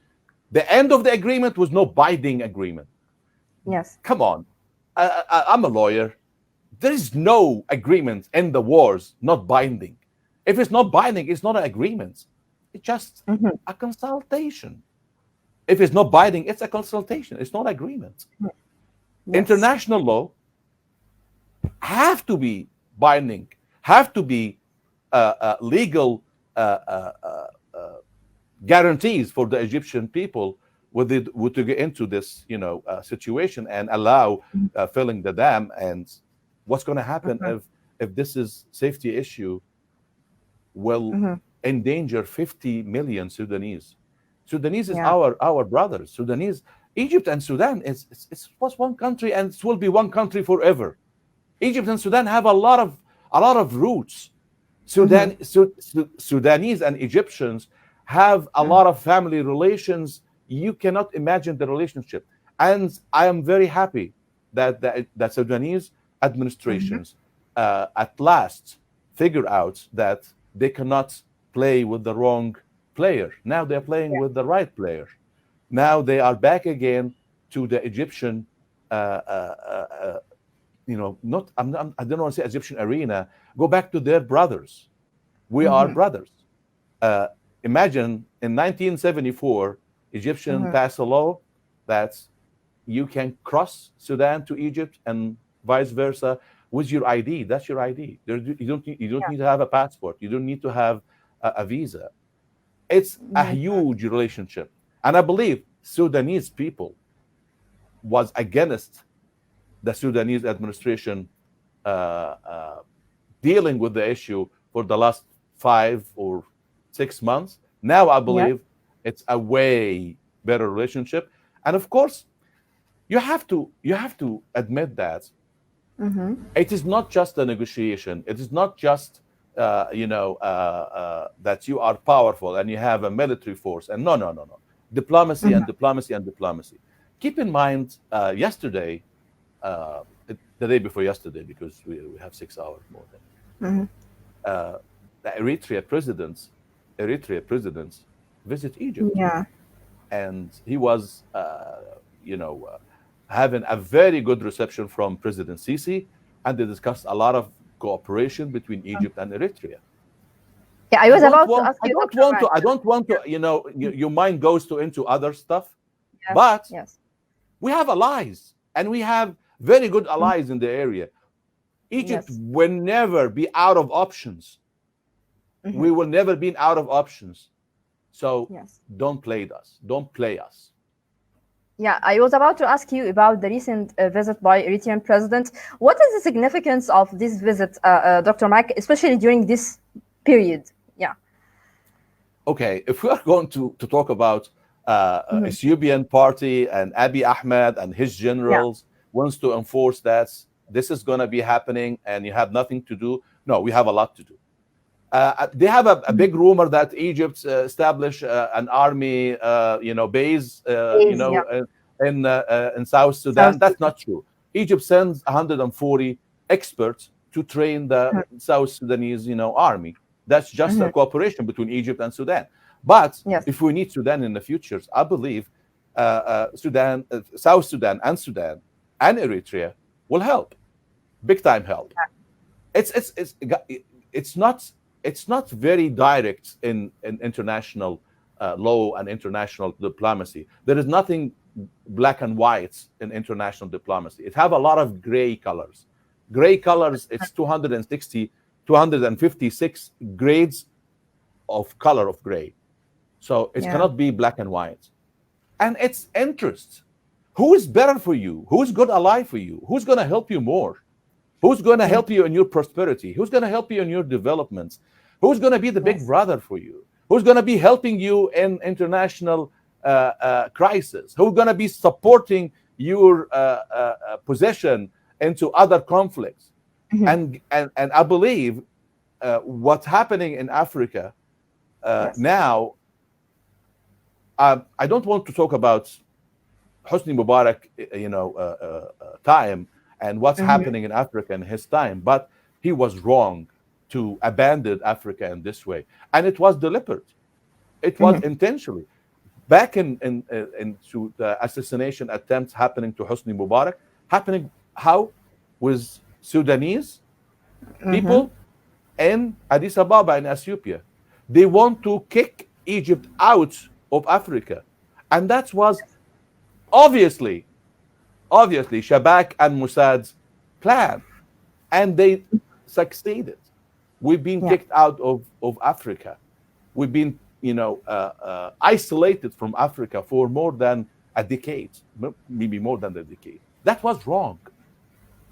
the end of the agreement with no binding agreement. Yes. Come on. I'm a lawyer. There is no agreement in the wars not binding. If it's not binding, it's not an agreement. It's just a consultation. If it's not binding, it's a consultation. It's not agreement. Yes. International law have to be binding, have to be legal guarantees for the Egyptian people to get into this situation and allow filling the dam. And what's going to happen if this is safety issue will endanger 50 million Sudanese. Sudanese is our brothers. Sudanese, Egypt and Sudan was one country, and it will be one country forever. Egypt and Sudan have a lot of roots. Sudanese and Egyptians have a lot of family relations. You cannot imagine the relationship. And I am very happy that Sudanese administrations at last figure out that they cannot play with the wrong player. Now they're playing with the right player. Now they are back again to the Egyptian, not I don't want to say Egyptian arena. Go back to their brothers. We are brothers. Imagine in 1974, Egyptian passed a law that you can cross Sudan to Egypt and vice versa with your ID. That's your ID. You don't need to have a passport. You don't need to have a visa. It's a huge relationship, and I believe Sudanese people was against the Sudanese administration dealing with the issue for the last 5 or 6 months. Now I believe it's a way better relationship, and of course, you have to admit that it is not just a negotiation. It is not just that you are powerful and you have a military force. And no. Diplomacy and diplomacy and diplomacy. Keep in mind, yesterday, the day before yesterday, because we have 6 hours more than the Eritrea presidents visit Egypt. Yeah. And he was, having a very good reception from President Sisi, and they discussed a lot of cooperation between Egypt and Eritrea. Yeah, I was about to ask you. I don't want to. Your mind goes into other stuff, but we have allies, and we have very good allies in the area. Egypt will never be out of options. We will never be out of options. So don't play us. Don't play us. Yeah, I was about to ask you about the recent visit by Eritrean president. What is the significance of this visit, Dr.Mack, especially during this period? Yeah. Okay, if we are going to talk about Ethiopian party and Abiy Ahmed and his generals wants to enforce that this is going to be happening and you have nothing to do. No, we have a lot to do. They have a big rumor that Egypt established an army, base, in South Sudan. That's not true. Egypt sends 140 experts to train the South Sudanese, army. That's just a cooperation between Egypt and Sudan. But if we need Sudan in the future, I believe Sudan, South Sudan, and Eritrea will help, big time help. It's not very direct in international law and international diplomacy. There is nothing black and white in international diplomacy. It have a lot of gray colors. Gray colors, it's 256 grades of color of gray. So it cannot be black and white. And it's interest. Who is better for you? Who's good ally for you? Who's going to help you more? Who's going to help you in your prosperity? Who's going to help you in your developments? Who's going to be the big brother for you? Who's going to be helping you in international crisis? Who's going to be supporting your possession into other conflicts? And I believe what's happening in Africa now, I don't want to talk about Hosni Mubarak, time and what's happening in Africa in his time, but he was wrong to abandon Africa in this way, and it was deliberate. It was intentionally. Back into the assassination attempts happening to Hosni Mubarak, happening how? With Sudanese people in Addis Ababa in Ethiopia. They want to kick Egypt out of Africa, and that was obviously Shabak and Mossad's plan, and they succeeded. We've been kicked out of Africa. We've been, isolated from Africa for more than a decade, maybe more than a decade. That was wrong.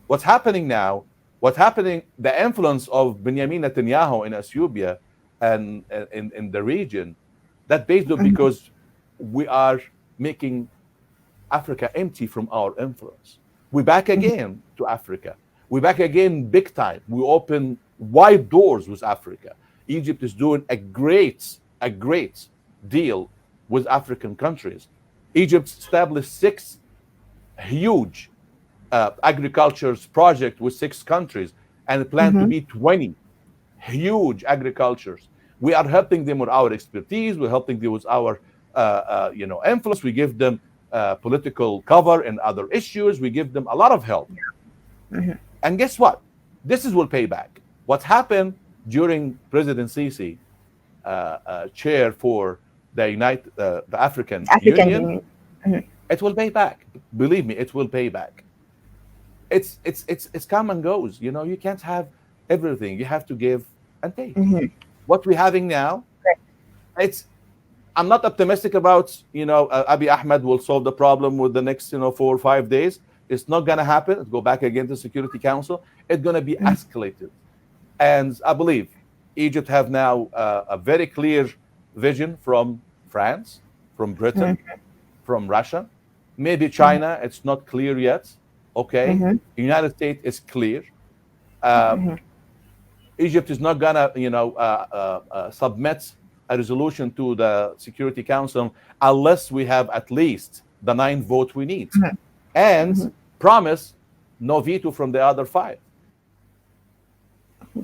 What's happening now? The influence of Benjamin Netanyahu in Ethiopia and in the region, that based on because we are making Africa empty from our influence. We're back again to Africa. We're back again big time. We open wide doors with Africa. Egypt is doing a great deal with African countries. Egypt established 6 huge agriculture projects with 6 countries and plan to be 20 huge agricultures. We are helping them with our expertise. We're helping them with our influence. We give them political cover and other issues. We give them a lot of help. And guess what? This will pay back. What happened during President Sisi chair for the African Union, it will pay back. Believe me, it will pay back. It's come and goes. You can't have everything. You have to give and take. What we're having now, I'm not optimistic about Abiy Ahmed will solve the problem with the next 4 or 5 days. It's not going to happen. It'll go back again to Security Council. It's going to be escalated. And I believe Egypt have now a very clear vision from France, from Britain, from Russia, maybe China. It's not clear yet. Okay, the United States is clear. Egypt is not gonna, submit a resolution to the Security Council unless we have at least the 9 votes we need, and promise no veto from the other 5.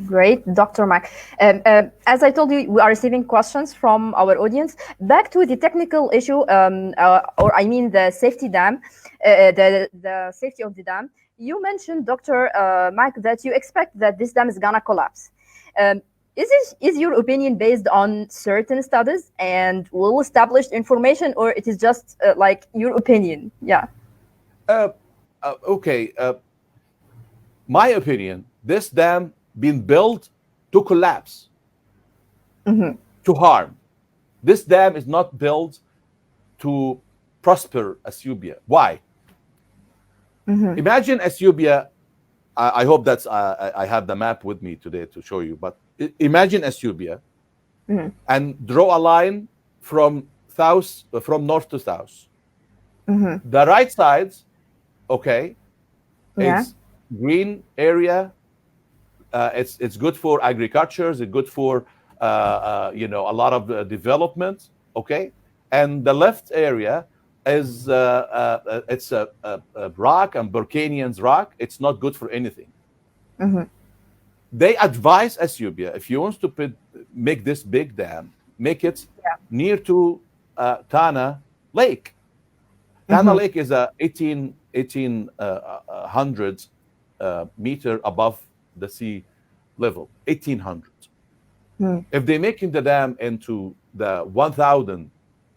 Great, Dr.Mac. As I told you, we are receiving questions from our audience. Back to the technical issue, or I mean the safety dam, the safety of the dam. You mentioned, Dr. Mac, that you expect that this dam is gonna collapse. Is your opinion based on certain studies and well-established information, or it is just like your opinion? Yeah. Okay. My opinion, this dam been built to collapse, to harm. This dam is not built to prosper Ethiopia. Why? Imagine Ethiopia. I hope that's I have the map with me today to show you. But imagine Ethiopia and draw a line from north to south. The right side, okay, is green area. It's good for agriculture. It's good for a lot of development. Okay, and the left area is it's a rock and Burkanians rock. It's not good for anything. They advise Ethiopia, if you want to make this big dam, make it near to Tana Lake. Tana Lake is a 1800 meter above the sea level, 1800. If they making the dam into the 1,000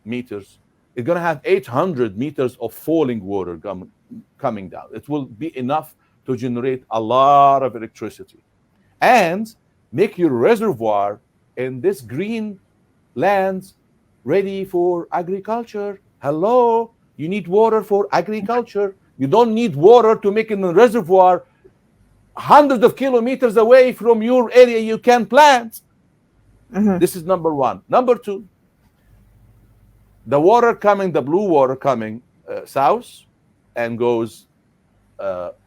meters, it's going to have 800 meters of falling water coming down. It will be enough to generate a lot of electricity. And make your reservoir in this green lands ready for agriculture. Hello, you need water for agriculture. You don't need water to make in a reservoir hundreds of kilometers away from your area you can plant. This is number one. Number two, the water coming, the blue water coming south and goes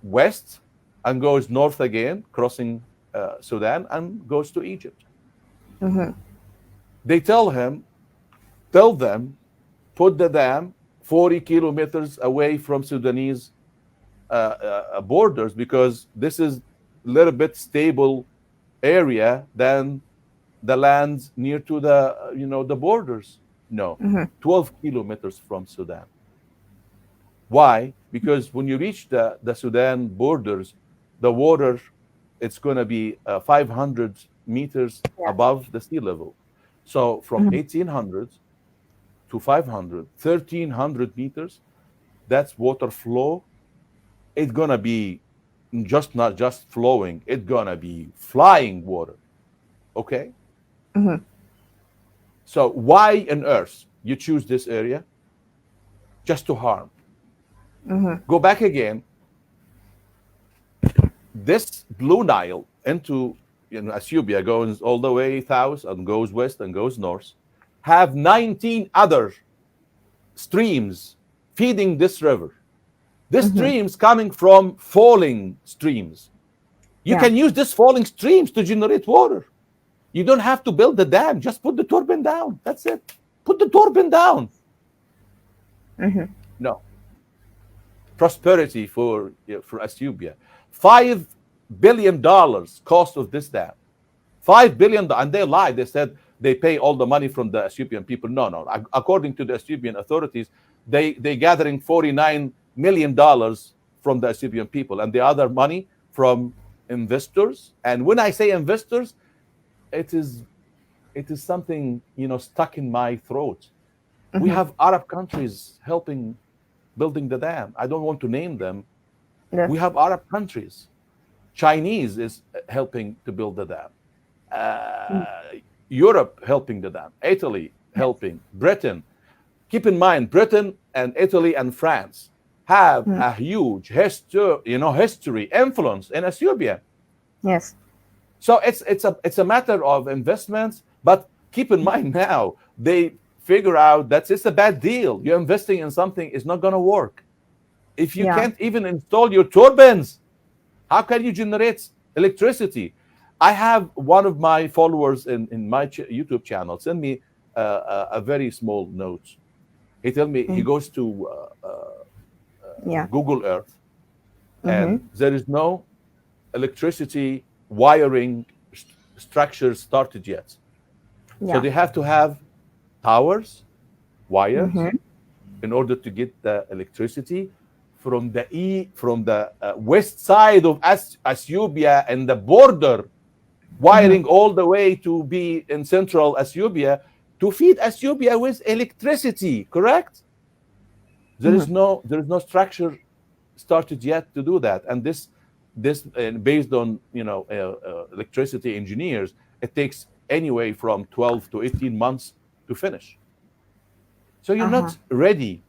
west and goes north again, crossing Sudan and goes to Egypt. They tell them, put the dam 40 kilometers away from Sudanese borders, because this is a little bit stable area than the lands near to the the borders. No, 12 kilometers from Sudan. Why? Because when you reach the Sudan borders, the water, it's going to be 500 meters above the sea level. So from 1800 to 500, 1300 meters, that's water flow. It's going to be not just flowing, it's going to be flying water. Okay? So why on earth you choose this area? Just to harm. Go back again. This Blue Nile into Ethiopia goes all the way south and goes west and goes north, have 19 other streams feeding this river. This streams coming from falling streams. You can use this falling streams to generate water. You don't have to build the dam. Just put the turbine down. That's it. Put the turbine down. No. Prosperity for Ethiopia. $5 billion cost of this dam. $5 billion, and they lied. They said they pay all the money from the Ethiopian people. No. According to the Ethiopian authorities, they gathering $49 million from the Ethiopian people, and the other money from investors. And when I say investors, it is something, stuck in my throat. We have Arab countries helping building the dam. I don't want to name them. Yeah. We have Arab countries. Chinese is helping to build the dam. Europe helping the dam. Italy helping. Britain. Keep in mind, Britain and Italy and France have a huge history, influence in Ethiopia. Yes. So it's a matter of investments, but keep in mind now, they figure out that it's a bad deal. You're investing in something, it's not going to work. If you can't even install your turbines, how can you generate electricity? I have one of my followers in my YouTube channel send me a very small note. He told me he goes to Google Earth, and there is no electricity wiring structure started yet. So they have to have towers, wires, in order to get the electricity from the west side of Ethiopia and the border, wiring all the way to be in central Ethiopia to feed Ethiopia with electricity. Correct? There is no structure started yet to do that, and this based on electricity engineers, it takes anyway from 12 to 18 months to finish. So you're not ready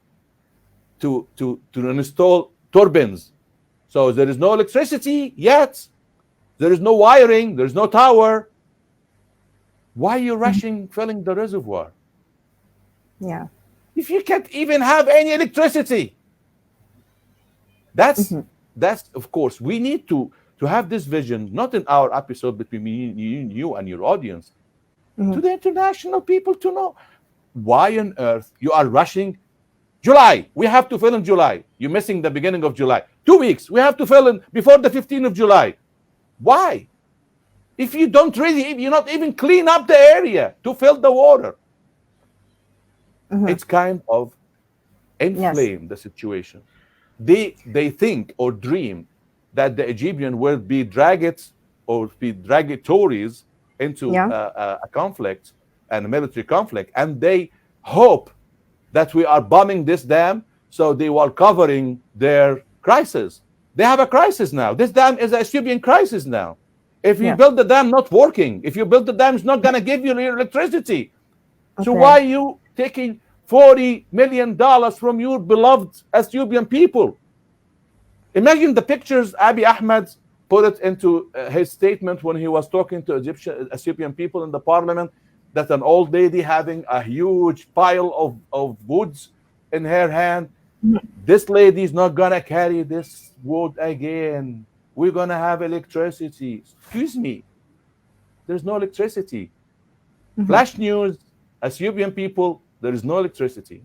to install turbines. So there is no electricity yet. There is no wiring. There is no tower. Why are you rushing filling the reservoir? Yeah. If you can't even have any electricity. That's of course, we need to have this vision, not in our episode between you and your audience, to the international people to know why on earth you are rushing. July, we have to fill in July. You're missing the beginning of July. 2 weeks, we have to fill in before the 15th of July. Why? If you don't really, if you're not even clean up the area to fill the water, it's kind of inflame the situation. They think or dream that the Egyptian will be dragged or be draggatories into a conflict and a military conflict, and they hope that we are bombing this dam so they were covering their crisis. They have a crisis now. This dam is an Ethiopian crisis now. If you build the dam not working, if you build the dam, it's not going to give you electricity. So why are you taking $40 million from your beloved Ethiopian people? Imagine the pictures Abiy Ahmed put it into his statement when he was talking to Ethiopian people in the parliament, that an old lady having a huge pile of woods in her hand. This lady is not going to carry this wood again. We're going to have electricity. Excuse me. There's no electricity. Flash news, Ethiopian people, there is no electricity.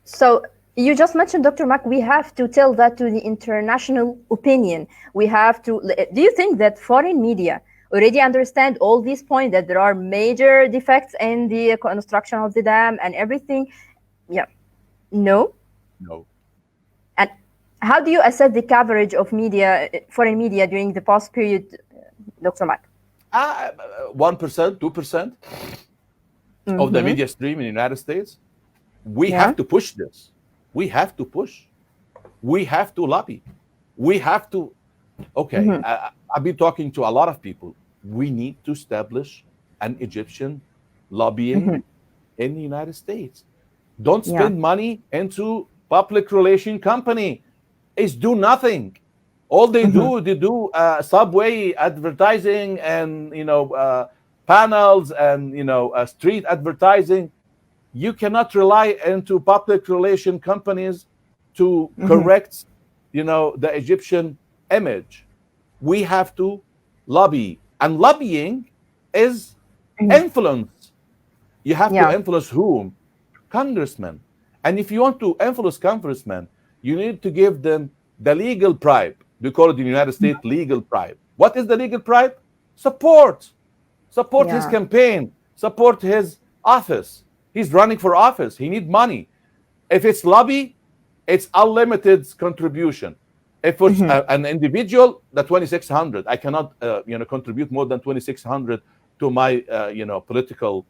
So you just mentioned, Dr. Mack, we have to tell that to the international opinion. We have to. Do you think that foreign media already understand all these points, that there are major defects in the construction of the dam and everything? Yeah. No? No. And how do you assess the coverage of media, foreign media, during the past period, Dr. Mack? 1%, 2% of the media stream in the United States. We have to push this. We have to push. We have to lobby. We have to. Okay, I've been talking to a lot of people. We need to establish an Egyptian lobbying in the United States. Don't spend money into public relation company. It's do nothing. All they do subway advertising and panels and street advertising. You cannot rely into public relation companies to correct the Egyptian image. We have to lobby, and lobbying is influence. You have to influence whom? Congressmen. And if you want to influence congressmen, you need to give them the legal bribe. We call it in the United States legal bribe. What is the legal bribe? Support his Yeah. campaign, support his office. He's running for office. He needs money. If it's lobby, it's unlimited contribution. If it's an individual, the 2,600. I cannot, contribute more than 2,600 to my, political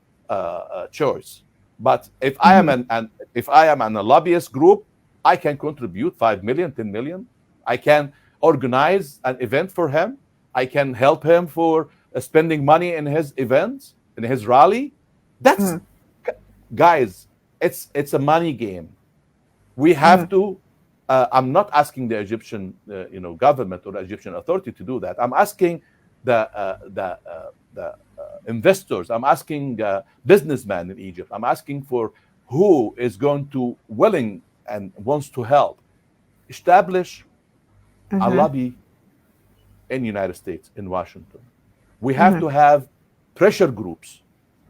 choice. But if I am an a lobbyist group, I can contribute 5 million, 10 million. I can organize an event for him. I can help him for spending money in his events, in his rally. That's guys, it's a money game. We have to. I'm not asking the Egyptian, government or Egyptian authority to do that. I'm asking the investors. I'm asking businessmen in Egypt. I'm asking for who is going to willing and wants to help establish a lobby in the United States, in Washington. We have to have pressure groups,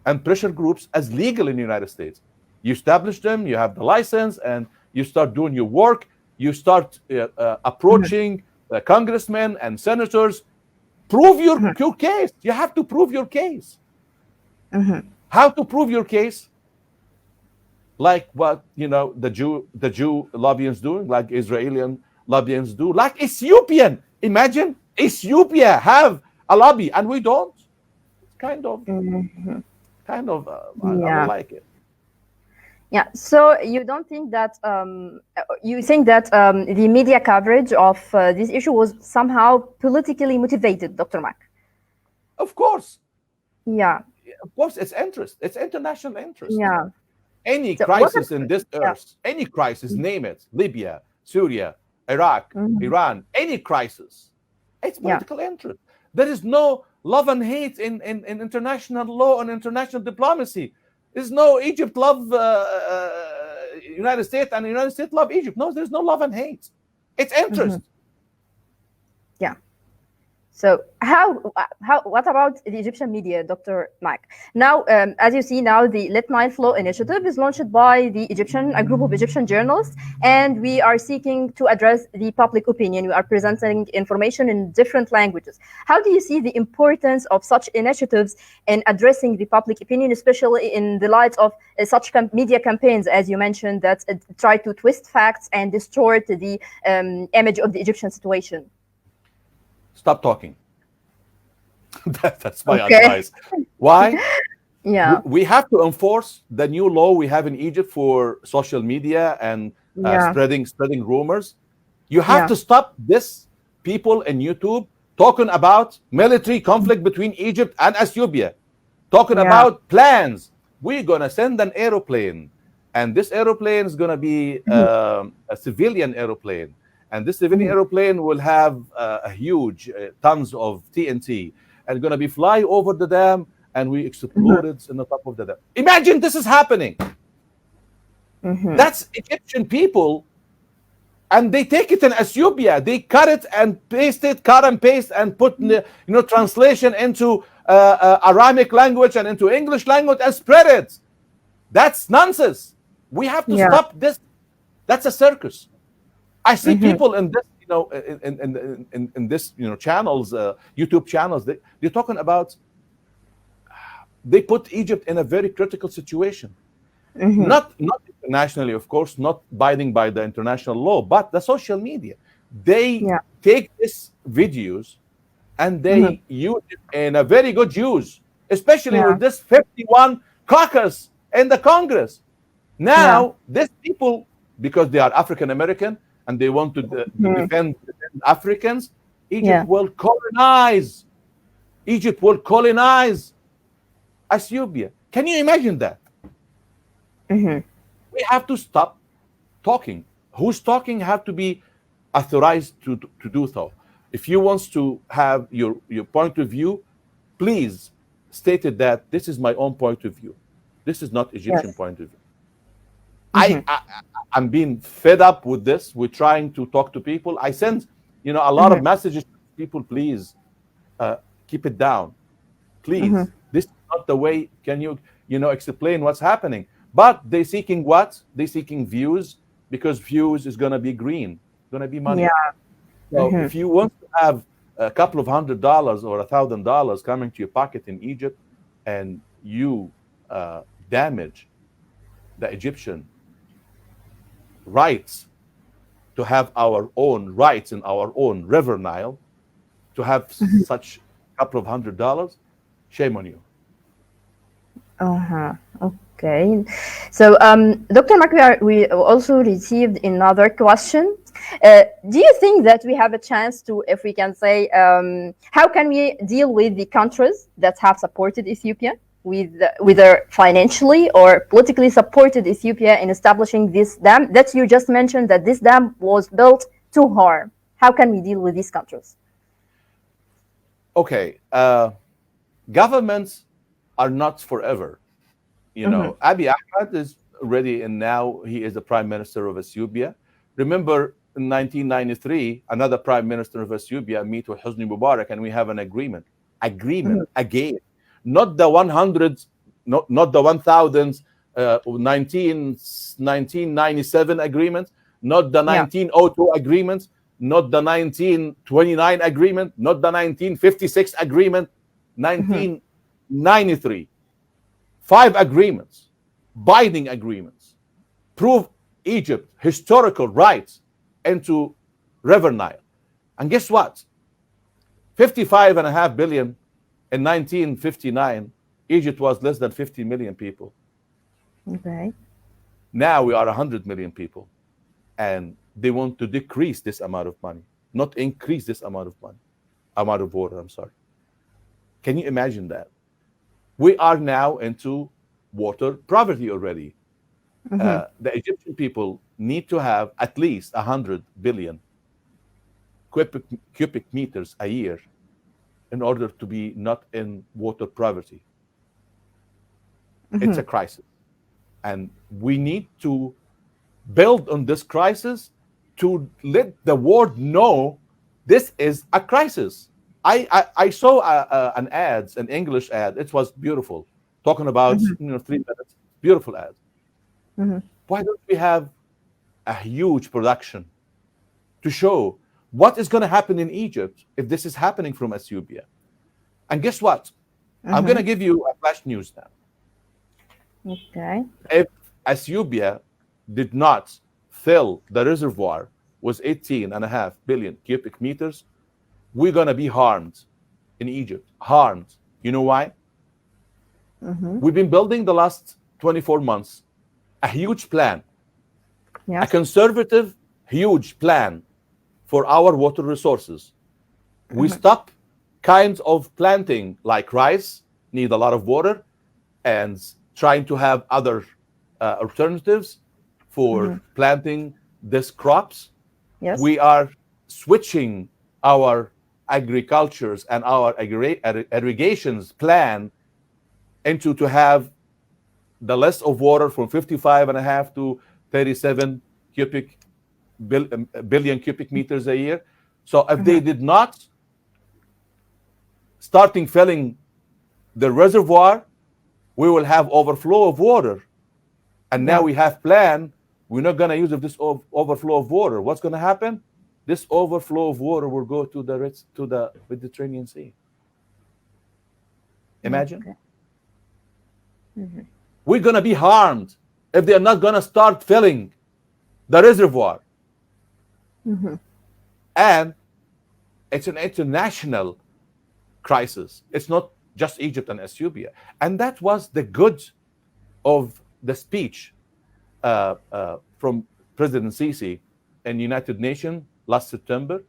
and pressure groups as legal in the United States. You establish them, you have the license, and you start doing your work. You start approaching the congressmen and senators. Prove your case. You have to prove your case. How to prove your case? Like what the Jew lobbyists doing, like Israeli lobbyists do, like Ethiopian. Imagine Ethiopia have a lobby and we don't. Kind of. I don't like it. Yeah. So you don't think that you think that the media coverage of this issue was somehow politically motivated, Dr.Mack? Of course. Yeah. Of course, it's interest. It's international interest. Yeah. Any crisis in this earth, any crisis, name it, Libya, Syria, Iraq, Iran, any crisis, it's political interest. There is no love and hate in international law and international diplomacy. There's no Egypt love United States and the United States love Egypt. No, there's no love and hate. It's interest. Yeah. So what about the Egyptian media, Dr. Mack? Now, as you see now, the Let Nile Flow initiative is launched by a group of Egyptian journalists, and we are seeking to address the public opinion. We are presenting information in different languages. How do you see the importance of such initiatives in addressing the public opinion, especially in the light of such media campaigns, as you mentioned, that try to twist facts and distort the image of the Egyptian situation? Stop talking. That's my advice. Why? Yeah. We have to enforce the new law we have in Egypt for social media and spreading rumors. You have to stop this people in YouTube talking about military conflict between Egypt and Ethiopia, talking about plans. We're going to send an aeroplane, and this aeroplane is going to be a civilian aeroplane. And this civilian aeroplane will have a huge tons of TNT and going to be fly over the dam, and we exploded in the top of the dam. Imagine this is happening. That's Egyptian people, and they take it in Ethiopia. They cut it and paste it, cut and paste, and put translation into Aramaic language and into English language and spread it. That's nonsense. We have to stop this. That's a circus. I see people in this, in this, channels, YouTube channels. They're talking about. They put Egypt in a very critical situation. Not internationally, of course, not abiding by the international law, but the social media. They take these videos and they use it in a very good use, especially with this 51 caucus in the Congress. Now, these people, because they are African American, and they want to defend Africans, Egypt will colonize. Egypt will colonize Ethiopia. Can you imagine that? We have to stop talking. Who's talking have to be authorized to do so. If you want to have your point of view, please state it that this is my own point of view. This is not Egyptian point of view. I'm being fed up with this. We're trying to talk to people. I send, a lot of messages to people. Please keep it down. Please, this is not the way. Can you, explain what's happening? But they're seeking what? They're seeking views, because views is going to be green, going to be money. So if you want to have a couple of $100 or $1,000 coming to your pocket in Egypt, and you damage the Egyptian rights to have our own rights in our own river Nile, to have such couple of $100, shame on you. Okay. So, Dr.MaK, we also received another question. Do you think that we have a chance to, if we can say, how can we deal with the countries that have supported Ethiopia, whether financially or politically supported Ethiopia in establishing this dam that you just mentioned, that this dam was built to harm? How can we deal with these countries? Okay. Governments are not forever. You know, Abiy Ahmed is already, and now he is the prime minister of Ethiopia. Remember, in 1993, another prime minister of Ethiopia meet with Hosni Mubarak, and we have an agreement again, not the 100s, not the 1000s, 1997 agreement, not the 1902 agreement, not the 1929 agreement, not the 1956 agreement, 1993. 5 agreements, binding agreements, prove Egypt historical rights into River Nile. And guess what? 55.5 billion in 1959, Egypt was less than 50 million people. Okay. Now we are 100 million people, and they want to decrease this amount of money, not increase this amount of money, amount of water, I'm sorry. Can you imagine that? We are now into water poverty already. The Egyptian people need to have at least 100 billion cubic meters a year in order to be not in water poverty. It's a crisis. And we need to build on this crisis to let the world know this is a crisis. I saw an English ad. It was beautiful, talking about 3 minutes. Beautiful ad. Why don't we have a huge production to show what is going to happen in Egypt if this is happening from Ethiopia? And guess what? I'm going to give you a flash news now. Okay. If Ethiopia did not fill the reservoir with 18.5 billion cubic meters, we're going to be harmed in Egypt. Harmed. You know why? We've been building the last 24 months a huge plan, a conservative, huge plan for our water resources. We stop kinds of planting like rice, need a lot of water, and trying to have other alternatives for planting these crops. Yes. We are switching our agricultures and our irrigations plan into to have the less of water from 55.5 to 37 billion cubic meters a year. So if they did not starting filling the reservoir, we will have overflow of water. And now we have plan, we're not going to use this overflow of water. What's going to happen? This overflow of water will go to the Mediterranean Sea. Imagine. We're going to be harmed if they're not going to start filling the reservoir. And it's an international crisis. It's not just Egypt and Ethiopia. And that was the good of the speech from President Sisi in United Nations last September,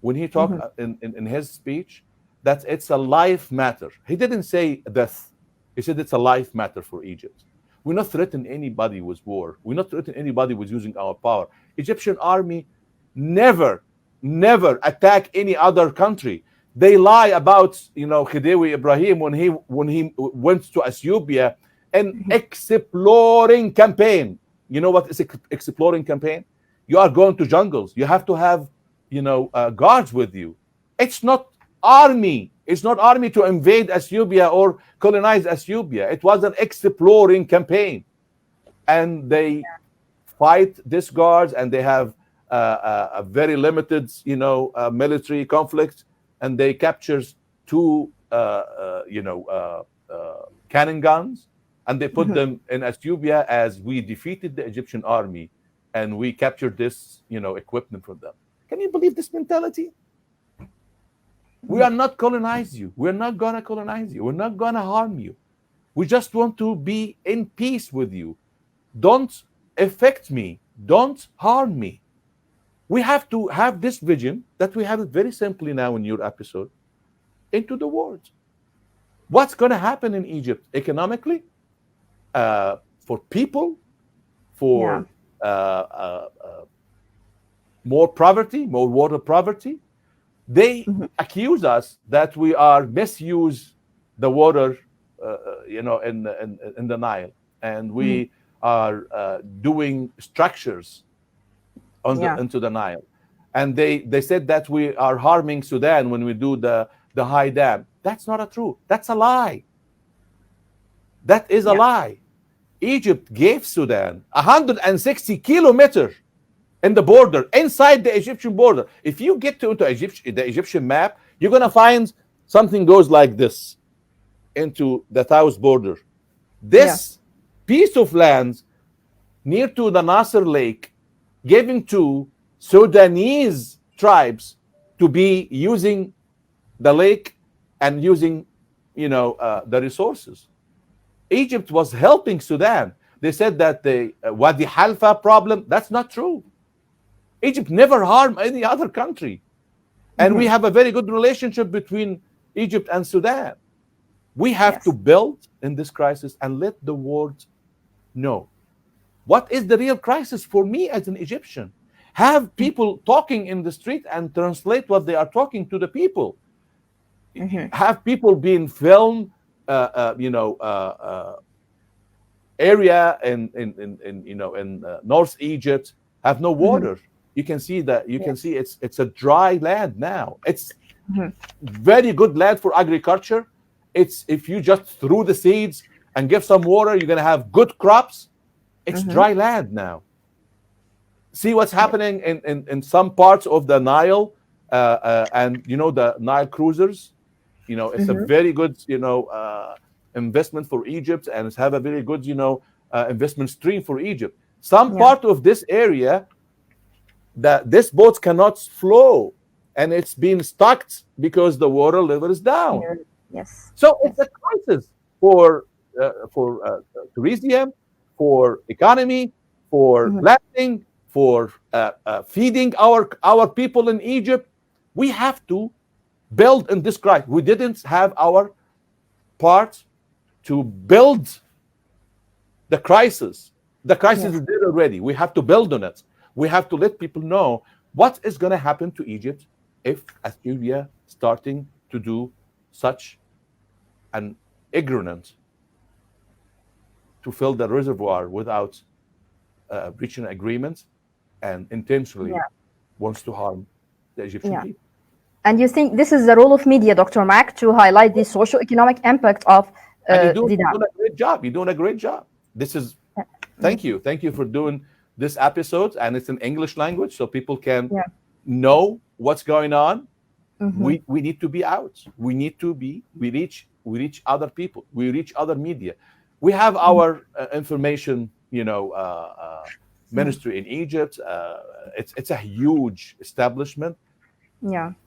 when he talked in his speech that it's a life matter. He didn't say death. He said it's a life matter for Egypt. We're not threatening anybody with war. We're not threatening anybody with using our power. Egyptian army never attack any other country. They lie about, Khedive Ibrahim when he went to Ethiopia, an exploring campaign. You know what is exploring campaign? You are going to jungles. You have to have, guards with you. It's not army. It's not army to invade Ethiopia or colonize Ethiopia. It was an exploring campaign, and they fight these guards, and they have a very limited, military conflict. and they captures 2 cannon guns, and they put them in Ethiopia as we defeated the Egyptian army and we captured this, equipment from them. Can you believe this mentality? We are not colonize you. We're not gonna colonize you. We're not gonna harm you. We just want to be in peace with you. Don't affect me. Don't harm me. We have to have this vision that we have it very simply now in your episode into the world. What's going to happen in Egypt economically, for people, for more poverty, more water poverty. They accuse us that we are misuse the water, in the Nile, and we are doing structures into the Nile, and they said that we are harming Sudan when we do the high dam. That's not true. That's a lie. That is a lie. Egypt gave Sudan 160 kilometers in the border, inside the Egyptian border. If you get to the Egyptian map, you're going to find something goes like this into the south border. This piece of land near to the Nasser Lake, given to Sudanese tribes to be using the lake and using, the resources. Egypt was helping Sudan. They said that the Wadi Halfa problem, that's not true. Egypt never harmed any other country. And we have a very good relationship between Egypt and Sudan. We have to build in this crisis and let the world know what is the real crisis for me as an Egyptian. Have people talking in the street and translate what they are talking to the people. Have people being filmed, area in North Egypt have no water. You can see that. You can see it's a dry land now. It's very good land for agriculture. It's if you just threw the seeds and give some water, you're gonna have good crops. It's dry land now. See what's happening in some parts of the Nile, and the Nile cruisers. It's a very good investment for Egypt, and it's have a very good investment stream for Egypt. Some part of this area that this boat cannot flow, and it's being stuck because the water level is down. So it's a crisis for tourism, for economy, for planting, for feeding our people in Egypt. We have to build in this crisis. We didn't have our part to build the crisis. The crisis is there already. We have to build on it. We have to let people know what is going to happen to Egypt if Ethiopia starting to do such an ignorant to fill the reservoir without reaching an agreement and intentionally wants to harm the Egyptian people. And you think this is the role of media, Dr. Mack, to highlight the socio-economic impact of you're doing a great job. You're doing a great job. This is thank you for doing this episode, and it's in English language so people can know what's going on. We need to be out. We need to be. We reach other people. We reach other media. We have our information, ministry in Egypt. It's a huge establishment.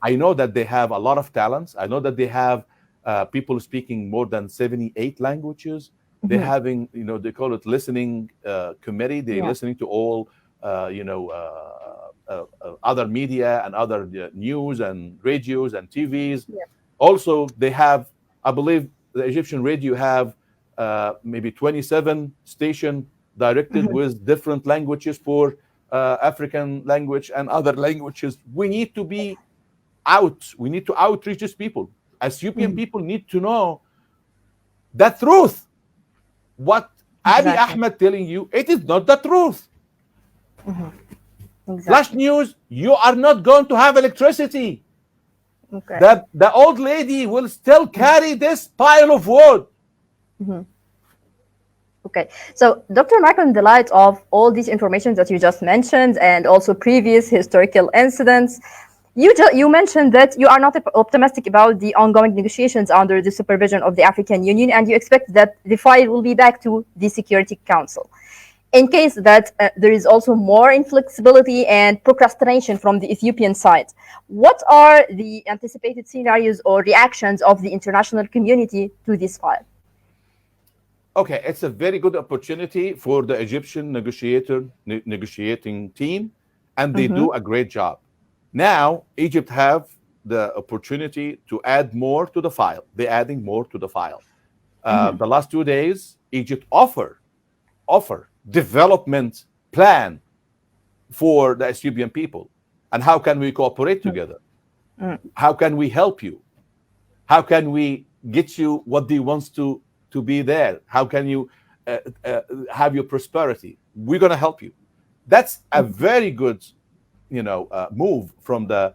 I know that they have a lot of talents. I know that they have people speaking more than 78 languages. They're having, they call it listening committee. They're listening to all, other media and other news and radios and TVs. Also, they have, I believe, the Egyptian radio have maybe 27 stations directed with different languages for African language and other languages. We need to be out. We need to outreach these people. Ethiopian people need to know the truth. What Abiy Ahmed telling you, it is not the truth. Flash news, you are not going to have electricity. The old lady will still carry this pile of wood. Okay, so Dr. Mack, in the light of all these information that you just mentioned and also previous historical incidents, You mentioned that you are not optimistic about the ongoing negotiations under the supervision of the African Union, and you expect that the file will be back to the Security Council. In case that there is also more inflexibility and procrastination from the Ethiopian side, what are the anticipated scenarios or reactions of the international community to this file? Okay, it's a very good opportunity for the Egyptian negotiating team, and they do a great job. Now, Egypt have the opportunity to add more to the file. They're adding more to the file. The last 2 days, Egypt offer development plan for the Ethiopian people. And how can we cooperate together? How can we help you? How can we get you what they want to be there? How can you have your prosperity? We're going to help you. That's a very good, move from the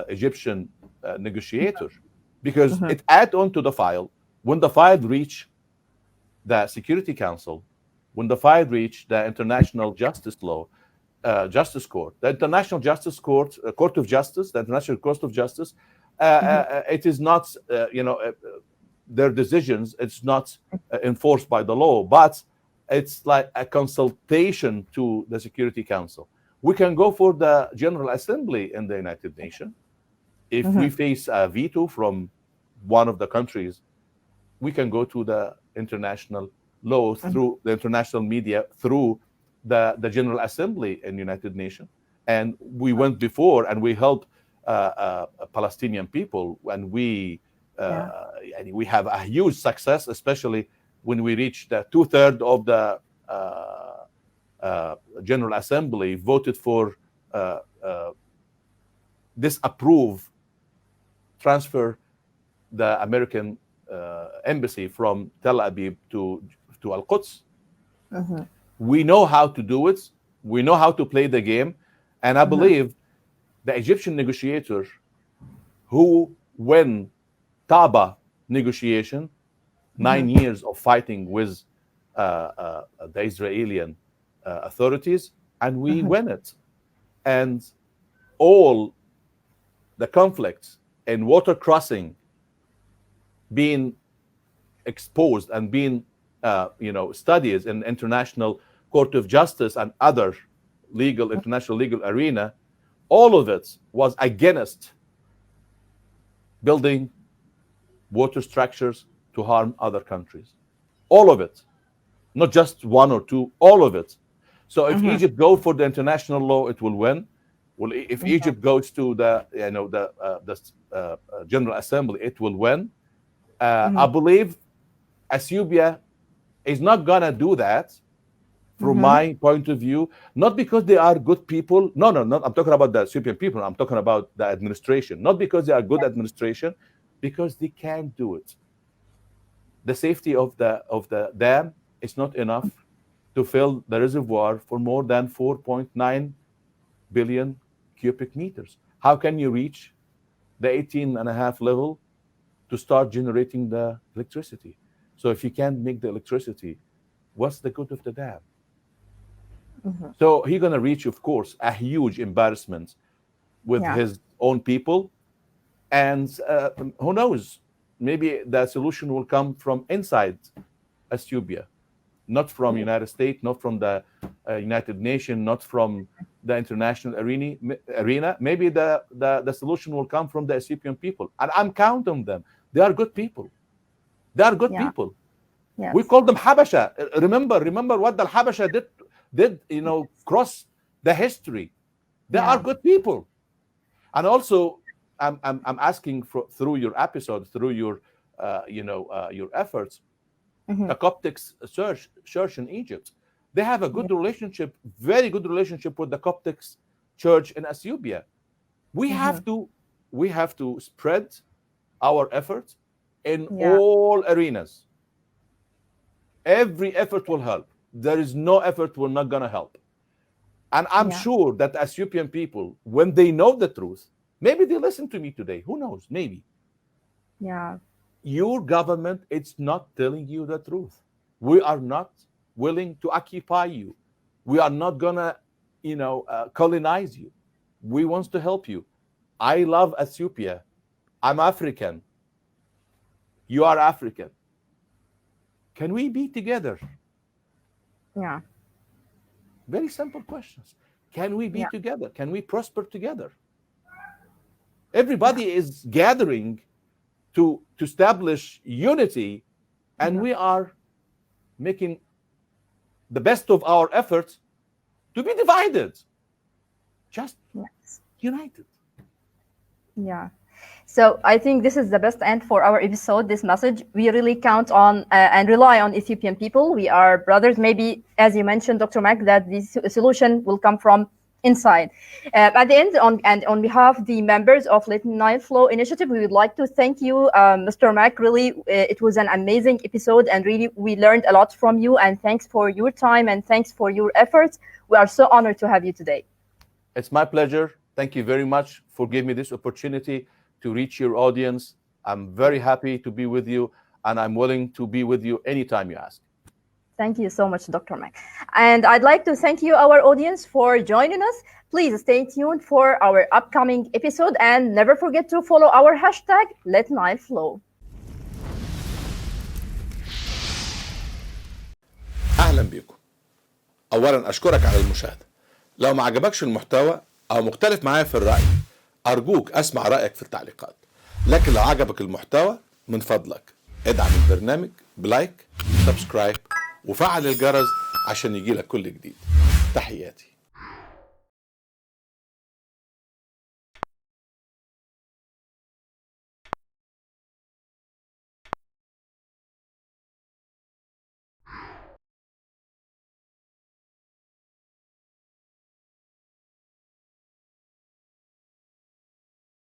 Egyptian negotiator, because it adds on to the file. When the file reach the Security Council, when the file reach the International Justice Court, the International Justice Court, Court of Justice, the International Court of Justice, it is not, their decisions, it's not enforced by the law, but it's like a consultation to the Security Council. We can go for the General Assembly in the United Nations. If we face a veto from one of the countries, we can go to the international law through the international media, through the General Assembly in the United Nations. And we went before and we helped Palestinian people, and we have a huge success, especially when we reached the 2/3 of the General Assembly voted for disapprove transfer the American embassy from Tel Aviv to Al-Quds. We know how to do it. We know how to play the game. And I believe the Egyptian negotiator who win Taba negotiation, 9 years of fighting with the Israeli authorities, and we win it. And all the conflicts and water crossing being exposed and being studies in International Court of Justice and other international legal arena, all of it was against building water structures to harm other countries. All of it, not just one or two, all of it. So if Egypt go for the international law, it will win. Well, if Egypt goes to the General Assembly, it will win. I believe Ethiopia is not gonna do that, from my point of view, not because they are good people. No, I'm talking about the Ethiopian people. I'm talking about the administration. Not because they are good administration, because they can't do it. The safety of the dam is not enough to fill the reservoir for more than 4.9 billion cubic meters. How can you reach the 18.5 level to start generating the electricity? So if you can't make the electricity, what's the good of the dam? So he's going to reach, of course, a huge embarrassment with his own people. And who knows, maybe the solution will come from inside Ethiopia, not from United States, not from the United Nations, not from the international arena. Maybe the solution will come from the Ethiopian people. And I'm counting on them. They are good people. They are good people. Yes. We call them Habasha. Remember what the Habasha did, cross the history. They are good people. And also, I'm asking through your episode, through your efforts, the Coptic church in Egypt, they have a good relationship, very good relationship with the Coptic church in Ethiopia. We have to spread our efforts in all arenas. Every effort will help. There is no effort we're not going to help. And I'm sure that Ethiopian people, when they know the truth, maybe they listen to me today. Who knows? Maybe. Yeah. Your government, it's not telling you the truth. We are not willing to occupy you. We are not going to, colonize you. We want to help you. I love Ethiopia. I'm African. You are African. Can we be together? Yeah. Very simple questions. Can we be together? Can we prosper together? Everybody is gathering to establish unity, and we are making the best of our efforts to be divided. Just united. Yeah. So I think this is the best end for our episode, this message. We really count on and rely on Ethiopian people. We are brothers. Maybe, as you mentioned, Dr.Mac, that the solution will come from inside. At the end, on behalf of the members of Little Nile Flow Initiative, we would like to thank you, Mr. Mac. Really, it was an amazing episode, and really we learned a lot from you, and thanks for your time and thanks for your efforts. We are so honored to have you today. It's my pleasure. Thank you very much for giving me this opportunity to reach your audience. I'm very happy to be with you, and I'm willing to be with you anytime you ask. Thank you so much, Dr. Mac. And I'd like to thank you, our audience, for joining us. Please stay tuned for our upcoming episode, and never forget to follow our hashtag #LetNileFlow. أهلا بكم. أولا أشكرك على المشاهدة. لو ما عجبكش المحتوى أو مختلف معايا في الرأي، أرجوك أسمع رأيك في التعليقات. لكن لو عجبك المحتوى من فضلك ادعم البرنامج بلايك، سبسكرايب، وفعل الجرس عشان يجيلك كل جديد. تحياتي.